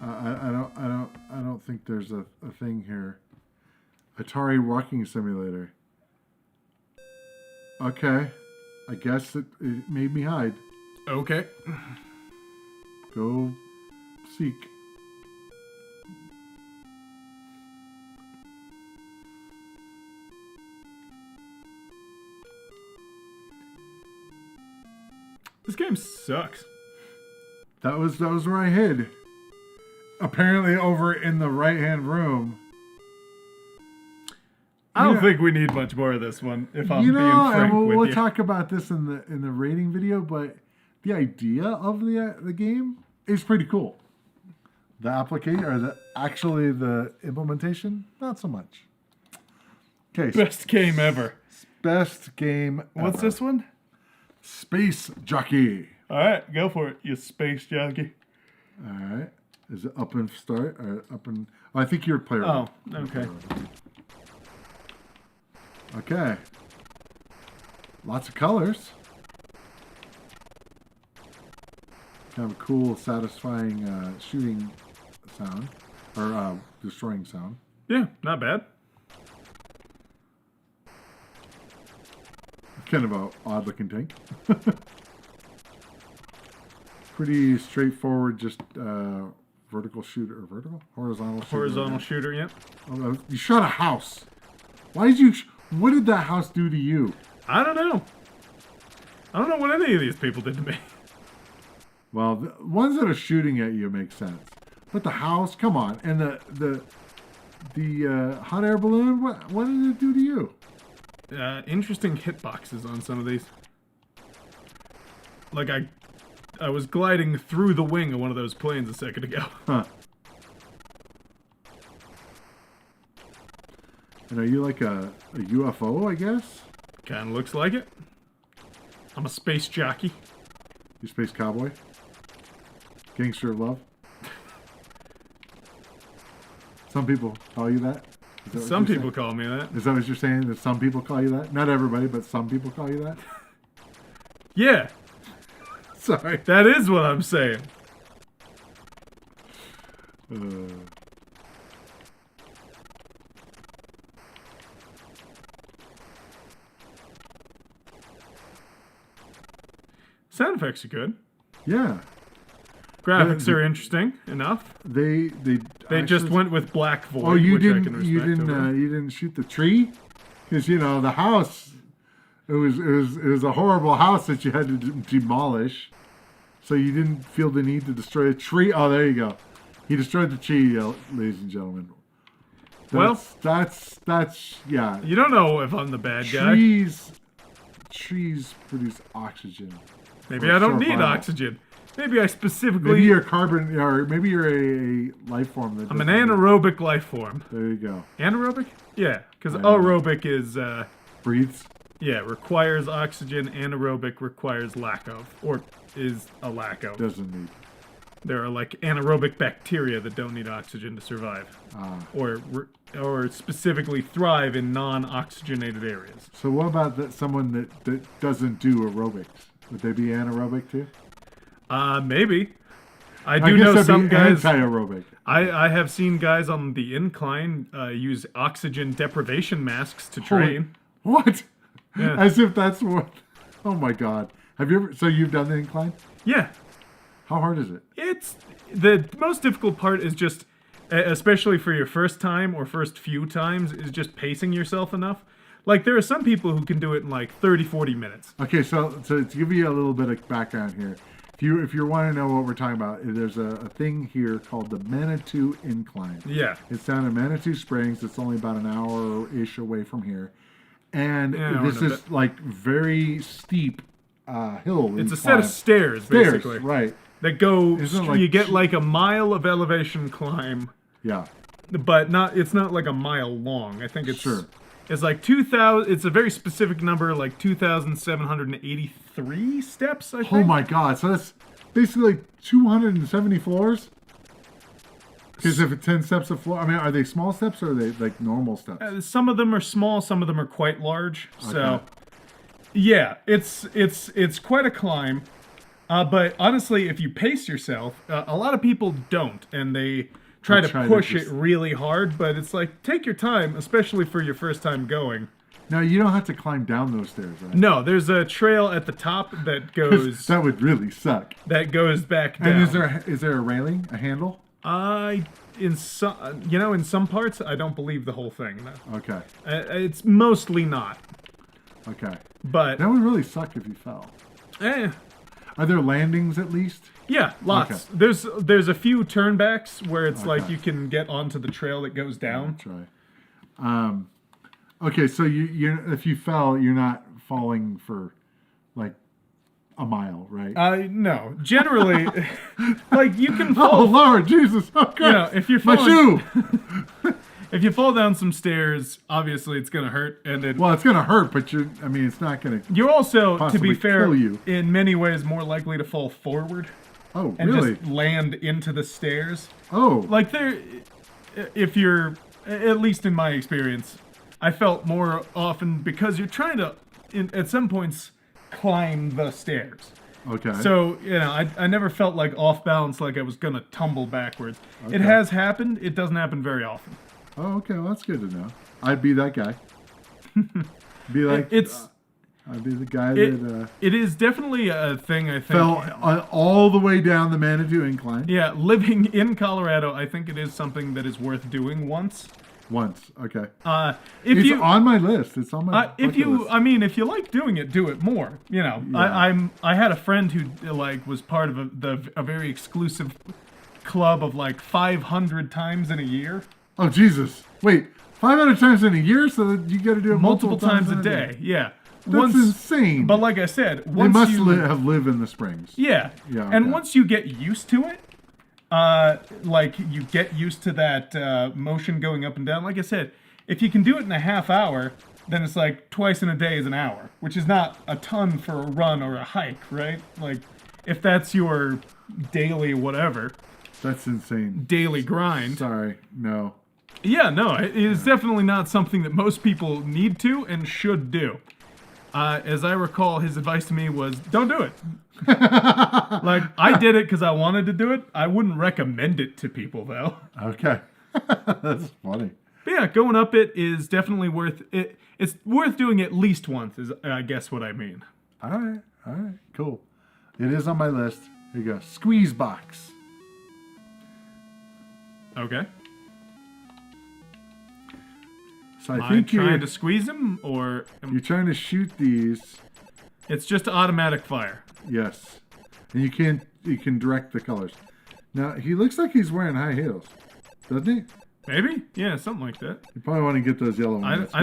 I don't think there's a thing here. Atari walking simulator. Okay, I guess it made me hide. Okay. Go seek. This game sucks. That was where I hid. Apparently over in the right-hand room. I don't think we need much more of this one, if I'm being frank with we'll you. talk about this in the rating video, but the idea of the game is pretty cool. The application, or the implementation, not so much. Okay. Best game ever. Best game ever. What's this one? Space Jockey. All right, go for it, you space jockey. All right. Is it up and start? Or up and... Oh, I think you're player Oh, one. okay. Okay. Lots of colors. Kind of a cool, satisfying shooting sound. Or destroying sound. Yeah, not bad. Kind of a odd looking tank. Pretty straightforward, just vertical shooter. Or vertical? Horizontal shooter. Horizontal shooter, yeah. Oh, you shot a house. Why did you... What did that house do to you? I don't know. I don't know what any of these people did to me. Well, the ones that are shooting at you make sense. But the house, come on. And the hot air balloon, what did it do to you? Interesting hitboxes on some of these. Like I was gliding through the wing of one of those planes a second ago. Huh. And are you like a UFO, I guess? Kind of looks like it. I'm a space jockey. You space cowboy? Gangster of love? Some people call you that? Some people call me that. Is that what you're saying? That some people call you that? Not everybody, but some people call you that? Yeah. Sorry. That is what I'm saying. Sound effects are good. Yeah. Graphics are interesting enough. They just went with black void. Oh, you which I can you didn't shoot the tree, because the house. It was a horrible house that you had to demolish, so you didn't feel the need to destroy a tree. Oh, there you go. He destroyed the tree, ladies and gentlemen. That's yeah. You don't know if I'm the bad guy. trees produce oxygen. Maybe I don't need oxygen. Maybe I specifically... Maybe you're carbon, or maybe you're a life form that... I'm an anaerobic life form. There you go. Anaerobic? Yeah, because aerobic is... breathes? Yeah, requires oxygen. Anaerobic requires lack of, or is a lack of. Doesn't need. There are like anaerobic bacteria that don't need oxygen to survive. Or specifically thrive in non-oxygenated areas. So what about someone that doesn't do aerobics? Would they be anaerobic too? Maybe. I do know some guys. Anti-aerobic. I have seen guys on the incline use oxygen deprivation masks to train. What? Yeah. As if that's what. Oh my God! Have you ever? So you've done the incline? Yeah. How hard is it? It's the most difficult part is just, especially for your first time or first few times, is just pacing yourself enough. Like, there are some people who can do it in like 30, 40 minutes. Okay, so to give you a little bit of background here, if you want to know what we're talking about, there's a thing here called the M.A.D incline. Yeah. It's down in M.A.D Springs. It's only about an hour-ish away from here. And this is like very steep hill. It's a set of stairs, basically. Right. That go, like you get like a mile of elevation climb. Yeah. But it's not like a mile long. I think it's... Sure. It's like 2,000, it's a very specific number, like 2,783 steps, I think. Oh my God, so that's basically 270 floors? Because if it's 10 steps a floor, I mean, are they small steps or are they like normal steps? Some of them are small, some of them are quite large. So, yeah, it's quite a climb. But honestly, if you pace yourself, a lot of people don't, and they try to push it really hard, but it's like, take your time, especially for your first time going. No, you don't have to climb down those stairs, right? No, there's a trail at the top that goes... That would really suck. That goes back down. And is there a railing, a handle? In some parts, I don't believe the whole thing. No. Okay. It's mostly not. Okay. But... That would really suck if you fell. Are there landings at least? Yeah, lots. Okay. There's a few turnbacks where it's like you can get onto the trail that goes down. That's right. Okay, so you if you fell, you're not falling for like a mile, right? No. Generally, like you can fall. Oh Lord Jesus! Okay. You know, if you're falling, my shoe. If you fall down some stairs, obviously it's gonna hurt, and it's gonna hurt, but it's not gonna. You're also, to be fair, kill you. In many ways more likely to fall forward. Oh, and really? Just land into the stairs. Oh. Like if you're, at least in my experience, I felt more often because you're trying to, at some points, climb the stairs. Okay. So, I never felt like off balance, like I was gonna tumble backwards. Okay. It has happened. It doesn't happen very often. Oh, okay. Well, that's good to know. I'd be that guy. Be like... I'd be the guy that... It is definitely a thing, I think. Fell all the way down the M.A.D incline. Yeah, living in Colorado, I think it is something that is worth doing once. Okay. It's on my list. It's on my list. If you like doing it, do it more. Yeah. I had a friend who was part of a very exclusive club of like 500 times in a year. Oh Jesus! Wait, 500 times in a year, so that you got to do it multiple times a day. Yeah. That's insane. But like I said, they must live in the Springs. Yeah. Yeah. Okay. And once you get used to it, you get used to that motion going up and down. Like I said, if you can do it in a half hour, then it's like twice in a day is an hour, which is not a ton for a run or a hike, right? Like, if that's your daily whatever. That's insane. Daily grind. Sorry, no. Yeah, no, it is definitely not something that most people need to and should do. As I recall, his advice to me was, don't do it. Like, I did it because I wanted to do it. I wouldn't recommend it to people, though. Okay. That's funny. But yeah, going up it is definitely worth it. It's worth doing at least once, is I guess what I mean. All right, cool. It is on my list. Here you go. Squeeze box. Okay. So I think you're trying to squeeze them, or you're trying to shoot these. It's just automatic fire. Yes, and you can direct the colors. Now he looks like he's wearing high heels, doesn't he? Maybe, yeah, something like that. You probably want to get those yellow ones. I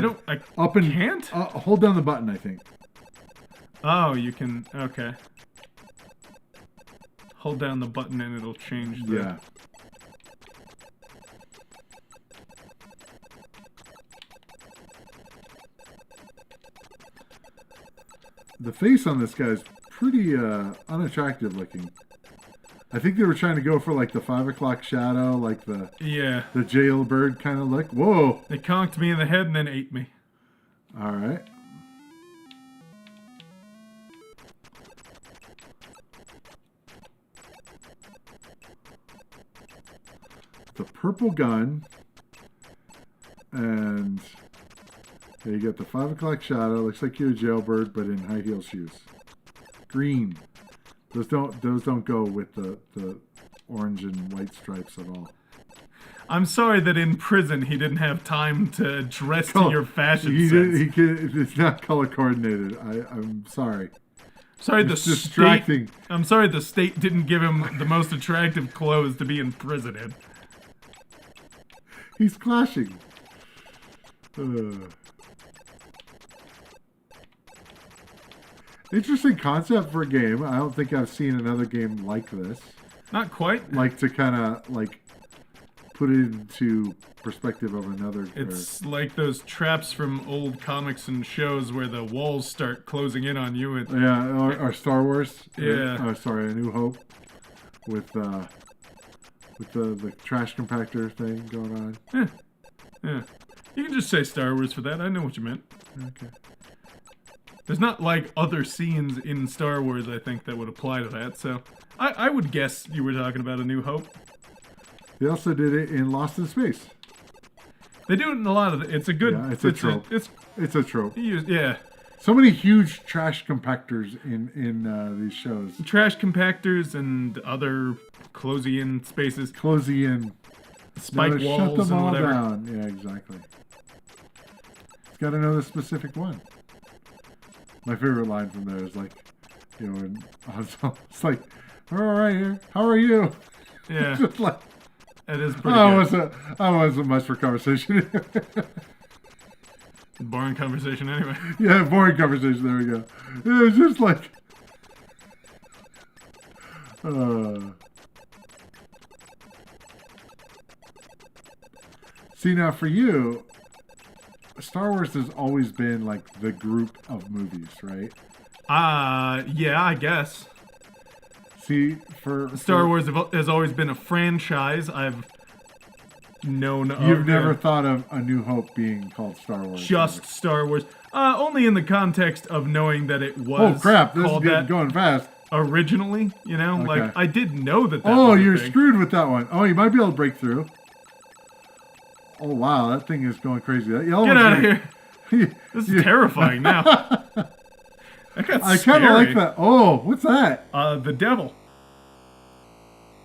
can't. Hold down the button, I think. Oh, you can... Okay. Hold down the button and it'll change the... Yeah. The face on this guy is pretty unattractive looking. I think they were trying to go for like the 5 o'clock shadow, like the jailbird kind of look. Whoa! They conked me in the head and then ate me. All right. The purple gun, and yeah, you got the 5 o'clock shadow. Looks like you're a jailbird, but in high heel shoes. Green. Those don't go with the orange and white stripes at all. I'm sorry that in prison he didn't have time to dress to your fashion sense. It's not color coordinated. I'm sorry. Sorry, it's distracting. I'm sorry the state didn't give him the most attractive clothes to be in prison in. He's clashing. Interesting concept for a game. I don't think I've seen another game like this. Not quite. Like to kind of like put it into perspective of another. It's like those traps from old comics and shows where the walls start closing in on you. Yeah, or Star Wars. Yeah. Oh, sorry, A New Hope with the trash compactor thing going on. Yeah. You can just say Star Wars for that. I know what you meant. Okay. There's not like other scenes in Star Wars, I think, that would apply to that. So I would guess you were talking about A New Hope. They also did it in Lost in Space. They do it in a lot of it's a good... Yeah, it's a trope. It's a trope. Yeah. So many huge trash compactors in these shows. Trash compactors and other closey-in spaces. Closey-in. Spike walls shut them and all whatever. Down. Yeah, exactly. It's got to know the specific one. My favorite line from there is like, you know, when it's like, all right here, how are you? Yeah. Just like, it is pretty good. I wasn't much for conversation. Boring conversation anyway. Yeah, boring conversation. There we go. It was just like... See, now for you, Star Wars has always been like the group of movies, right? Yeah, I guess. See, Star Wars has always been a franchise I've known of. You've never thought of A New Hope being called Star Wars? Just Star Wars. Only in the context of knowing that it was. Oh crap! This called is that going fast. Originally, you know, Okay. like I did know that. Oh, was a you're thing. screwed with that one. Oh, you might be able to break through. Oh wow, that thing is going crazy. That yellow Get out of here! This is terrifying now. I kind of like that. Oh, what's that? The devil.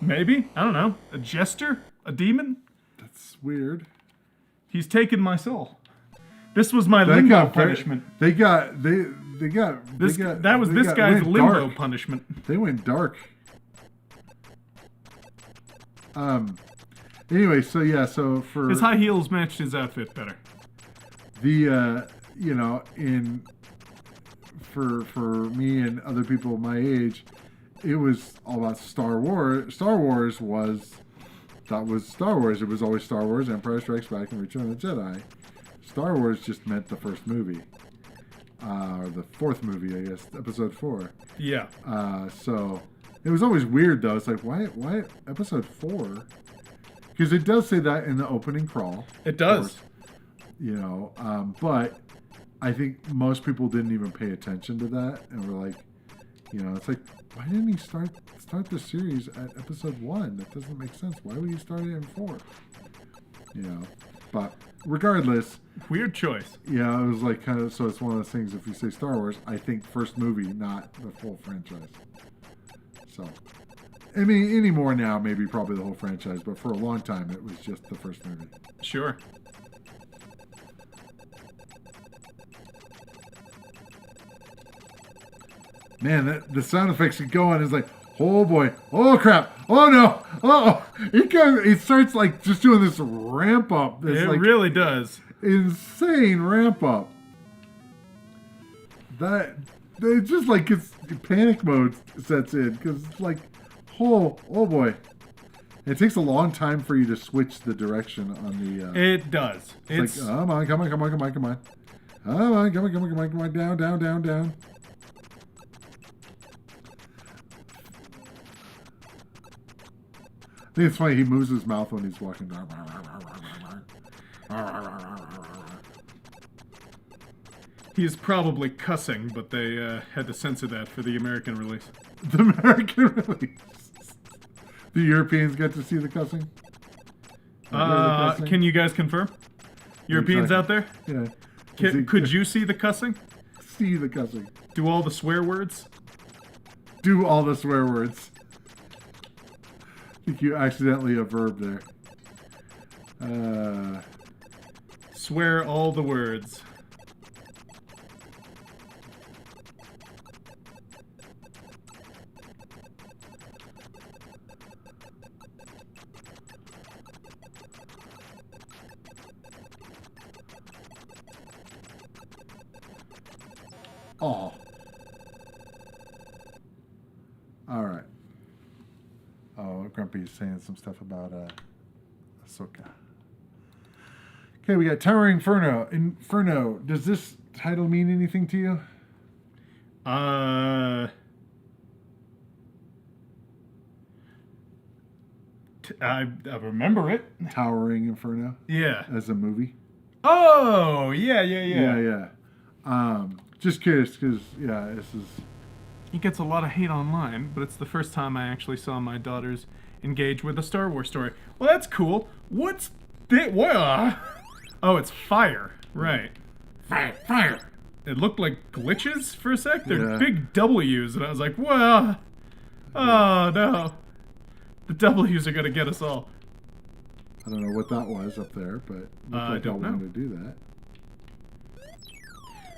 Maybe? I don't know. A jester? A demon? That's weird. He's taken my soul. This was my limbo punishment. This guy's limbo punishment. They went dark. Anyway, so for his high heels matched his outfit better. The for me and other people my age, it was all about Star Wars. Star Wars was Star Wars. It was always Star Wars, Empire Strikes Back, and Return of the Jedi. Star Wars just meant the first movie. Or the fourth movie, I guess, episode 4. Yeah. So it was always weird though. It's like, why episode 4? Because it does say that in the opening crawl. It does. But I think most people didn't even pay attention to that, and were like, it's like, why didn't he start the series at episode 1? That doesn't make sense. Why would he start it in 4? But regardless, weird choice. Yeah, it was like kind of, so it's one of those things. If you say Star Wars, I think first movie, not the full franchise. So, I mean, anymore now, maybe probably the whole franchise, but for a long time, it was just the first movie. Sure. Man, the sound effects keep going. It's like, oh boy, oh crap, oh no, oh, it starts like just doing this ramp up. This, it like, really does. Insane ramp up. That It's just like it's panic mode sets in because it's like, oh boy. It takes a long time for you to switch the direction on the... it does. It's like, come on. Come on, down. I think it's funny, he moves his mouth when he's walking down. He's probably cussing, but they had to censor that for the American release. The American release. The Europeans get to see the cussing? Can you guys confirm? Europeans out there? Yeah. Could you see the cussing? See the cussing. Do all the swear words? Do all the swear words. I think you accidentally a verb there. Swear all the words. Oh. All right. Oh, Grumpy's saying some stuff about Ahsoka. Okay, we got Towering Inferno. Inferno. Does this title mean anything to you? I remember it. Towering Inferno. Yeah. As a movie. Oh, yeah. Just curious, because, this is... He gets a lot of hate online, but it's the first time I actually saw my daughters engage with a Star Wars story. Well, that's cool. What's this? Oh, it's fire. Right. Fire! It looked like glitches for a sec. They're big W's, and I was like, whoa. Oh, no. The W's are going to get us all. I don't know what that was up there, but I don't know. wanted to do that.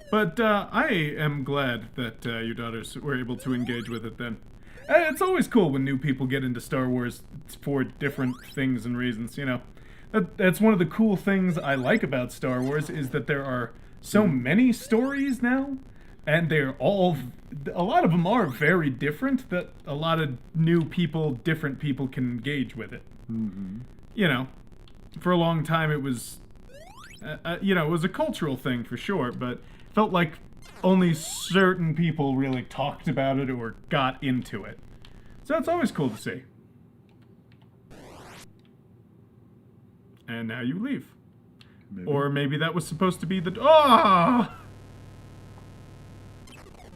But I am glad that your daughters were able to engage with it then. It's always cool when new people get into Star Wars for different things and reasons, you know. That's one of the cool things I like about Star Wars is that there are so many stories now, and they're all... A lot of them are very different, that a lot of new people, different people can engage with it. Mm-hmm. You know, for a long time it was... it was a cultural thing for sure, but... felt like only certain people really talked about it or got into it. So it's always cool to see. And now you leave. Maybe. Or maybe that was supposed to be the... Oh!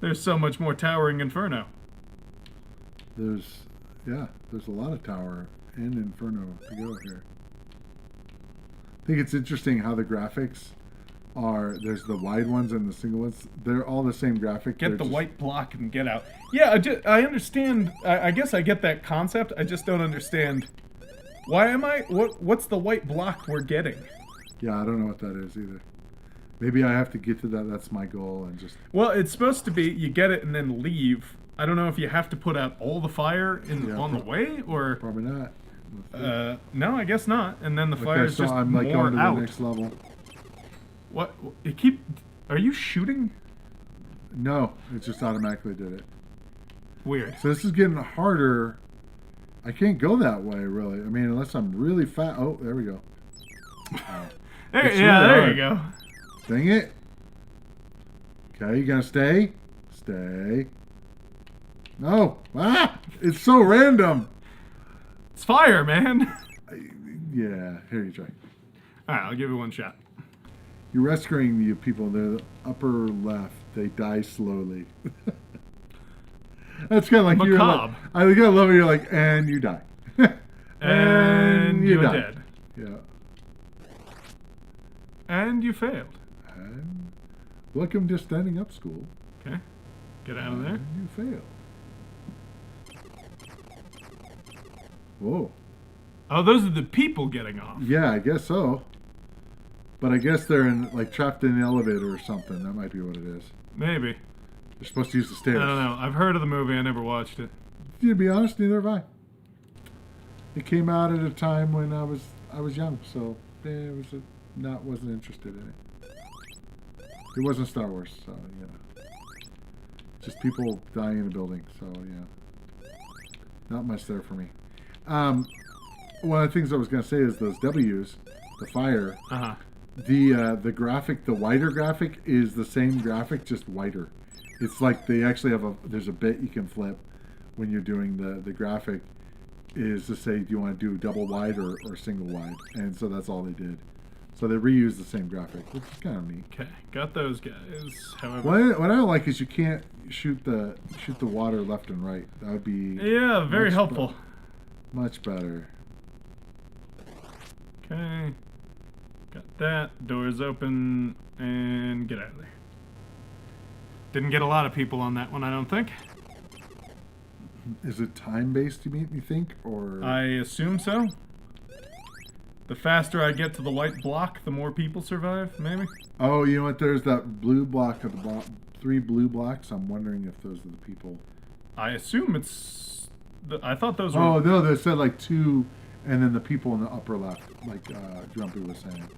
There's so much more Towering Inferno. There's a lot of Tower and Inferno to go here. I think it's interesting how the graphics... there's the wide ones and the single ones. They're all the same graphic. Get the white block and get out. Yeah, I understand. I guess I get that concept. I just don't understand. Why am I... What's the white block we're getting? Yeah, I don't know what that is either. Maybe I have to get to that. That's my goal and just... Well, it's supposed to be you get it and then leave. I don't know if you have to put out all the fire on the way or... Probably not. No, I guess not. And then the fire's just I'm like more going to out. the next level. What? Are you shooting? No, it just automatically did it. Weird. So this is getting harder. I can't go that way, really. I mean, unless I'm really fat. Oh, there we go. There you go. Dang it. Okay, you gonna stay? Stay. No. It's so random. It's fire, man. Yeah, here you try. All right, I'll give it one shot. You're rescuing the people. They're the upper left. They die slowly. That's kind of like Macabre. You're like, I love it. You're like, and you die. and you're die. dead. Yeah. And you failed. And welcome to standing up school. Okay. Get out of there. And you failed. Whoa. Oh, those are the people getting off. Yeah, I guess so. But I guess they're trapped in an elevator or something. That might be what it is. Maybe. They're supposed to use the stairs. I don't know. I've heard of the movie. I never watched it. To be honest, neither have I. It came out at a time when I was young, so wasn't interested in it. It wasn't Star Wars, so Just people dying in a building. So yeah, not much there for me. One of the things I was going to say is those W's, the fire. The graphic, the wider graphic is the same graphic, just wider. It's like they actually have there's a bit you can flip when you're doing the graphic is to say, do you want to do double wide or single wide? And so that's all they did. So they reused the same graphic, which is kind of neat. Okay, got those guys. However, what I don't like is you can't shoot the water left and right. That would be very helpful. Much better. Okay, got that. Doors open and get out of there. Didn't get a lot of people on that one, I don't think. Is it time-based, you think, or...? I assume so. The faster I get to the white block, the more people survive, maybe? Oh, you know what? There's that blue block at the bottom. 3 blue blocks. I'm wondering if those are the people. I assume it's... I thought those were... Oh, no, they said like 2, and then the people in the upper left, like Jumpy was saying.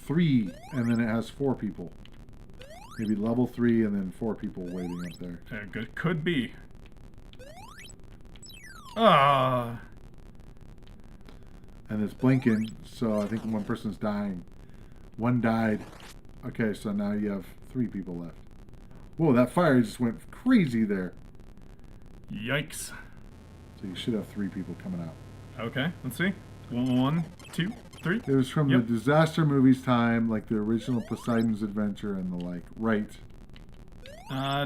3, and then it has 4 people. Maybe level 3 and then 4 people waiting up there. Good. Could be. Ah. And it's blinking, so I think one person's dying. 1 died. Okay, so now you have 3 people left. Whoa, that fire just went crazy there. Yikes. So you should have 3 people coming out. Okay, let's see. 1, 2, 3. It was from the disaster movies time, like the original Poseidon's Adventure and the like. Right.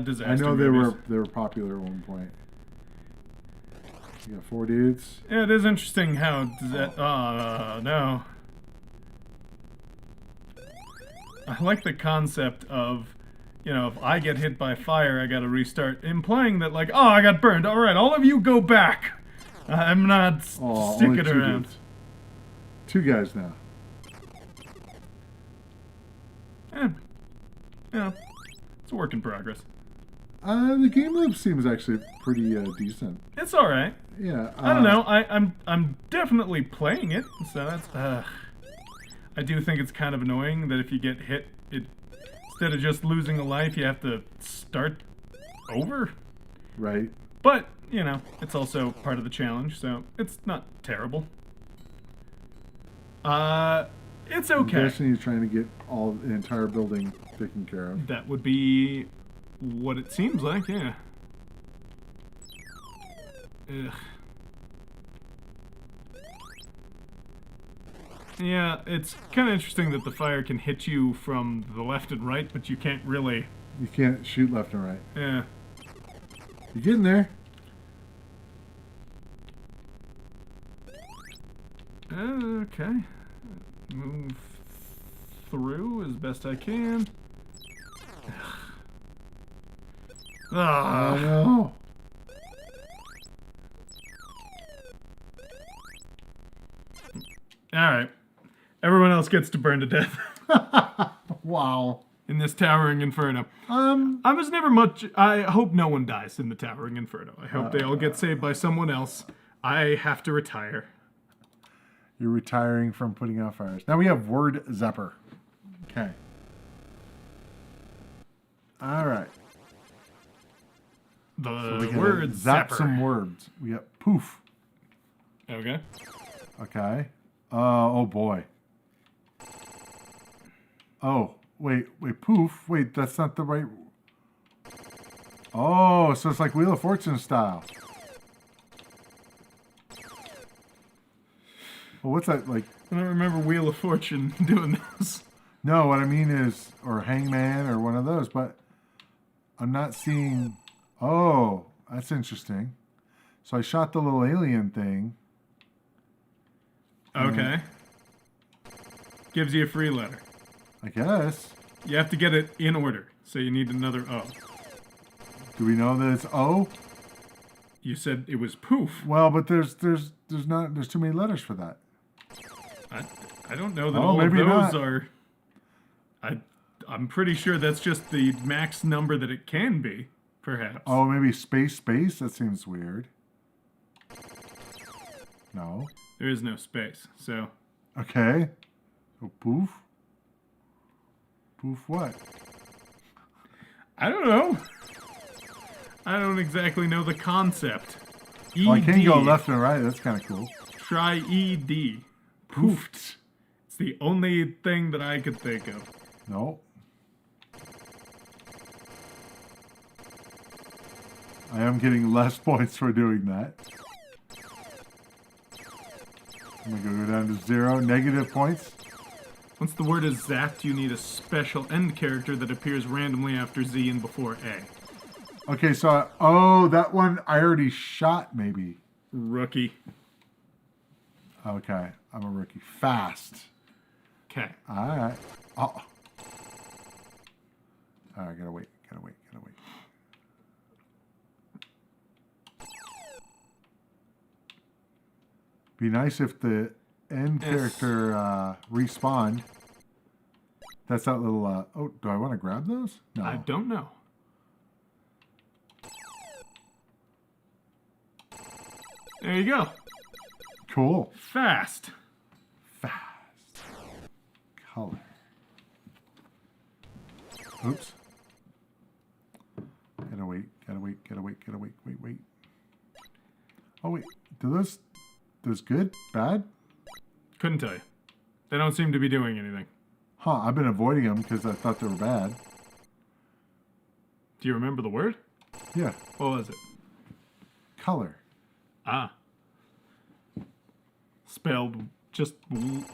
Disaster. I know movies. they were popular at one point. You got 4 dudes. Yeah, it is interesting how no. I like the concept of, you know, if I get hit by fire, I gotta restart, implying that like, oh, I got burned. All right, all of you go back. I'm not sticking around. Dudes. 2 guys now. Yeah, it's a work in progress. The game loop seems actually pretty decent. It's all right. Yeah. I don't know. I'm definitely playing it, so that's. I do think it's kind of annoying that if you get hit, instead of just losing a life, you have to start over. Right. But you know, it's also part of the challenge, so it's not terrible. It's okay. I'm guessing he's trying to get the entire building taken care of. That would be what it seems like, yeah. Ugh. Yeah, it's kind of interesting that the fire can hit you from the left and right, but you can't really... You can't shoot left and right. Yeah. You're getting there. Okay. Move through as best I can. Oh no. Alright. Everyone else gets to burn to death. Wow. In this towering inferno. I was never much... I hope no one dies in the towering inferno. I hope they all get saved by someone else. I have to retire. You're retiring from putting out fires. Now we have word Zapper. Okay. All right. The word zap Zapper. some words. We got poof. Okay. Okay. Oh boy. Oh, wait, poof. Wait, that's not the right... Oh, so it's like Wheel of Fortune style. Well, what's that like? I don't remember Wheel of Fortune doing this. No, what I mean is, or Hangman or one of those, but I'm not seeing... Oh, that's interesting. So I shot the little alien thing. Okay. Gives you a free letter. I guess. You have to get it in order, so you need another O. Do we know that it's O? You said it was poof. Well, but there's too many letters for that. I don't know that all of maybe those not. are... I'm pretty sure that's just the max number that it can be, perhaps. Oh, maybe space? That seems weird. No. There is no space, so... Okay. So poof? Poof what? I don't know. I don't exactly know the concept. ED. Well, I can go left and right. That's kind of cool. Try ED. Poofed. It's the only thing that I could think of. No. I am getting less points for doing that. I'm going to go down to 0. Negative points. Once the word is zapped, you need a special end character that appears randomly after Z and before A. Okay, so... oh, that one I already shot, maybe. Rookie. Okay, I'm a rookie. Fast. Okay. Alright. Oh. Alright, gotta wait. Be nice if the end character respawned. That's that little... oh, do I want to grab those? No. I don't know. There you go. Cool. Fast. Color. Oops. Gotta wait. Wait. Oh, wait. Do those good? Bad? Couldn't tell you. They don't seem to be doing anything. Huh, I've been avoiding them because I thought they were bad. Do you remember the word? Yeah. What was it? Color. Ah. Spelled just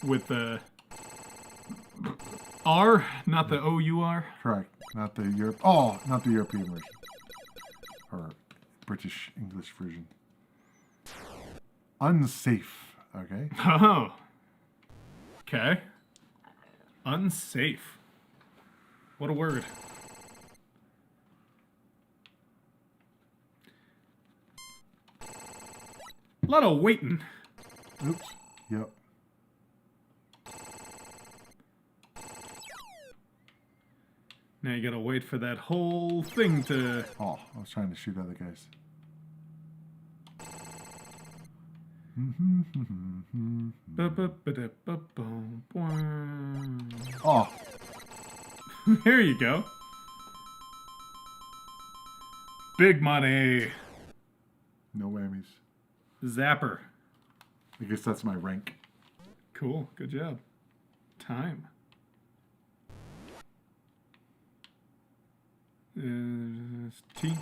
with the R, not the O-U-R. Correct. Not the Europe. Oh, not the European version. Or British English version. Unsafe. Okay. Oh. Okay. Unsafe. What a word. A lot of waiting. Oops. Yep. Now you gotta wait for that whole thing to... Oh, I was trying to shoot other guys. Oh. There you go. Big money. No whammies. Zapper. I guess that's my rank. Cool. Good job. Time. T.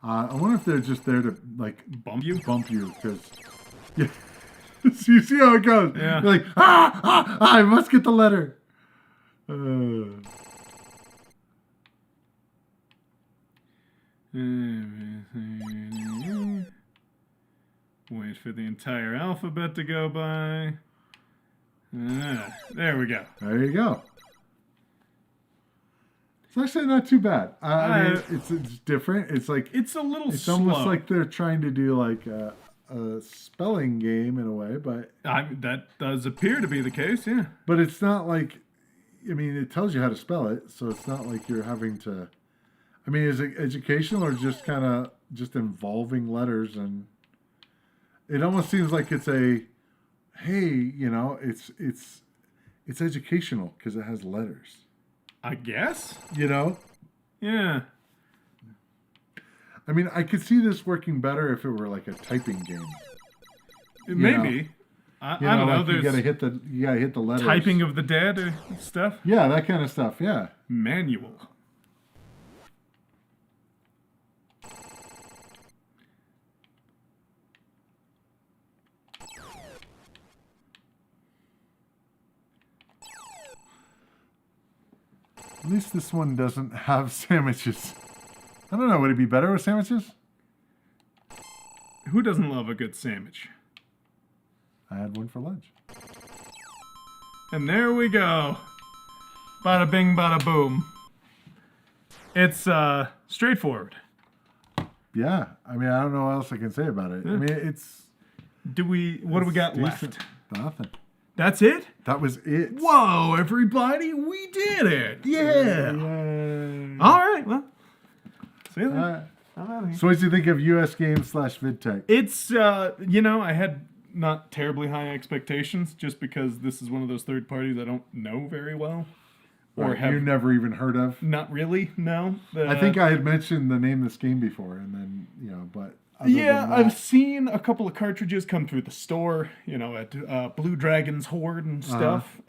I wonder if they're just there to, like, Bump you? Bump you, because... Yeah. So you see how it goes? Yeah. You're like, I must get the letter. Wait for the entire alphabet to go by. There we go. There you go. It's actually not too bad. I mean, it's different. It's like... It's a little It's slow. almost like they're trying to do, like, a spelling game in a way, but... that does appear to be the case, yeah. But it's not like... I mean, it tells you how to spell it, so it's not like you're having to... I mean, is it educational or just kind of just involving letters? And it almost seems like it's a... Hey, you know, it's educational because it has letters. I guess? You know? Yeah. I mean, I could see this working better if it were like a typing game. Maybe. I don't know. Like There's you gotta hit the letters. typing of the dead or stuff. Yeah, that kind of stuff. Yeah. Manual. At least this one doesn't have sandwiches. I don't know. Would it be better with sandwiches? Who doesn't love a good sandwich? I had one for lunch. And there we go. Bada bing, bada boom. It's straightforward. Yeah. I mean, I don't know what else I can say about it. I mean, it's... What do we got decent. left? Nothing. That's it? That was it. Whoa, everybody, we did it. Yeah. Yay. All right, well. See you then. I'm out of here. So what did you think of US Games / Vidtec? It's, I had not terribly high expectations just because this is one of those third parties I don't know very well. or have you never even heard of. not really. No, I think I had mentioned the name of this game before, and then but other yeah, than that, I've seen a couple of cartridges come through the store. At Blue Dragon's Horde and stuff.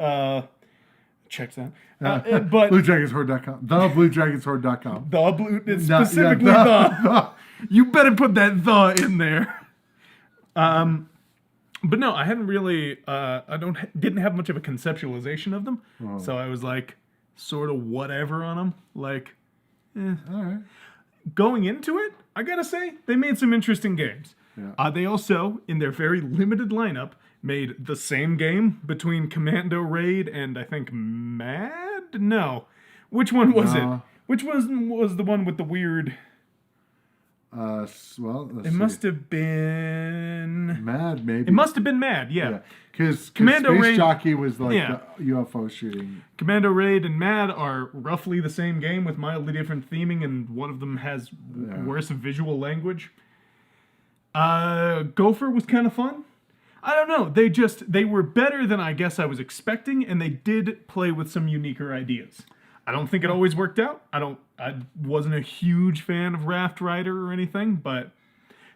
Check that. But BlueDragonsHorde.com. TheBlueDragonsHorde.com. the blue, it's specifically the. You better put that the in there. But no, I hadn't really. Didn't have much of a conceptualization of them, so I was like, sort of whatever on them. Like, All right. going into it, I gotta say they made some interesting games. Yeah. They also, in their very limited lineup, made the same game between Commando Raid and I think M.A.D. No, which one was it? Which was the one with the weird? Well, It must have been M.A.D. maybe. It must have been M.A.D. Yeah. Because Commando Space Raid- Jockey was like Yeah. the UFO shooting. Commando Raid and M.A.D. are roughly the same game with mildly different theming, and one of them has worse visual language. Gopher was kind of fun. I don't know. They were better than I guess I was expecting, and they did play with some uniquer ideas. I don't think it always worked out. I wasn't a huge fan of Raft Rider or anything, but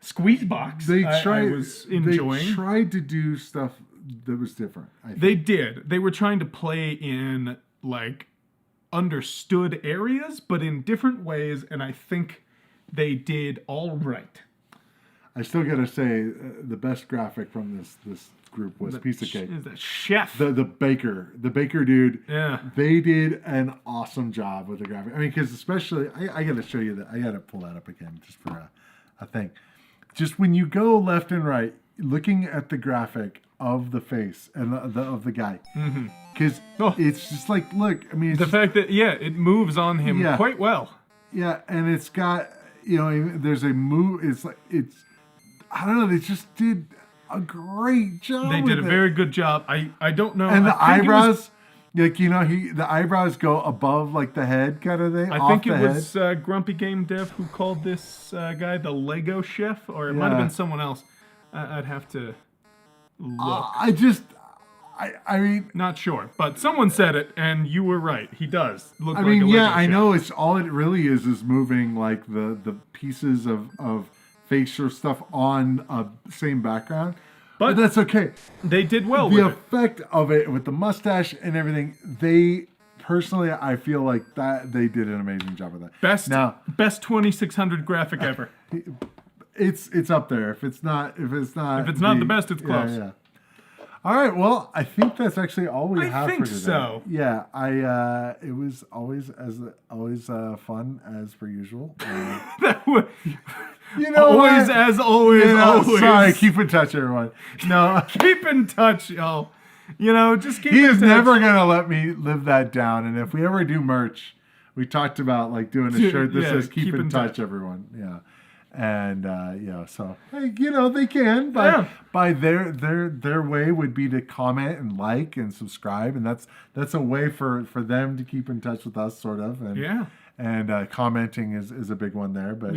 Squeezebox I was enjoying. They tried to do stuff that was different. I think. They did. They were trying to play in like understood areas, but in different ways, and I think they did all right. I still gotta say the best graphic from this group was Piece of Cake. Is that chef? The baker dude. Yeah. They did an awesome job with the graphic. I mean, because especially I gotta show you that. I gotta pull that up again just for a thing. Just when you go left and right, looking at the graphic of the face and of the guy, because it's just like, look. I mean, it's the fact that it moves on him quite well. Yeah, and it's got there's a move. It's like I don't know. They just did a great job. They did a very good job. I don't know. And the eyebrows, the eyebrows go above like the head kind of thing. I think it was Grumpy Game Dev who called this guy the Lego Chef, or it might have been someone else. I'd have to look. I mean, not sure, but someone said it, and you were right. He does look. I mean, like a Lego I chef. know it's all it really is moving like the pieces of facial stuff on a same background. But that's okay. They did well The with effect of it with the mustache and everything, personally, I feel like that they did an amazing job with that. Best 2600 graphic ever. It's up there. If it's not the best, it's close. Yeah. All right. Well, I think that's actually all we have for today. I think so. Yeah. It was always fun as per usual. Always as always. Sorry. Keep in touch, everyone. No. Keep in touch, y'all. Just keep. He in is touch. never gonna let me live that down. And if we ever do merch, we talked about like doing a shirt that says "Keep in touch, everyone." Yeah. And so hey, they can, but by their way would be to comment and like and subscribe, and that's a way for them to keep in touch with us, sort of. And commenting is a big one there, but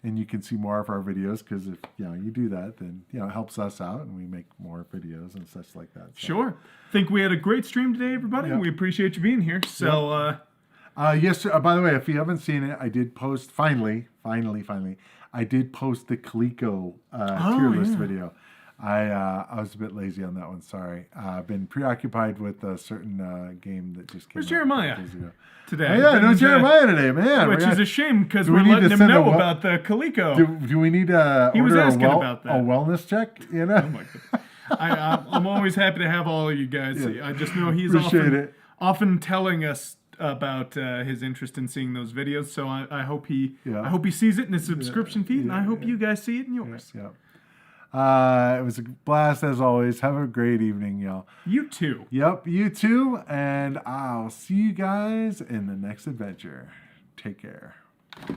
and you can see more of our videos because if you do that, then it helps us out and we make more videos and such like that. So. Sure. Think we had a great stream today, everybody. We appreciate you being here. So. Yes. By the way, if you haven't seen it, I did post finally. I did post the Coleco tier list video. I was a bit lazy on that one. Sorry. I've been preoccupied with a certain game that just came out. Where's Jeremiah today? Oh, yeah, no Jeremiah today, man. Which is a shame because we're letting him know about the Coleco. Do we need to He was order asking about that. A wellness check? Oh my God. I'm always happy to have all of you guys. I just know he's often telling us about his interest in seeing those videos. So I hope he sees it in his subscription feed, and I hope you guys see it in yours. It was a blast as always. Have a great evening, y'all. You too. Yep, you too. And I'll see you guys in the next adventure. Take care.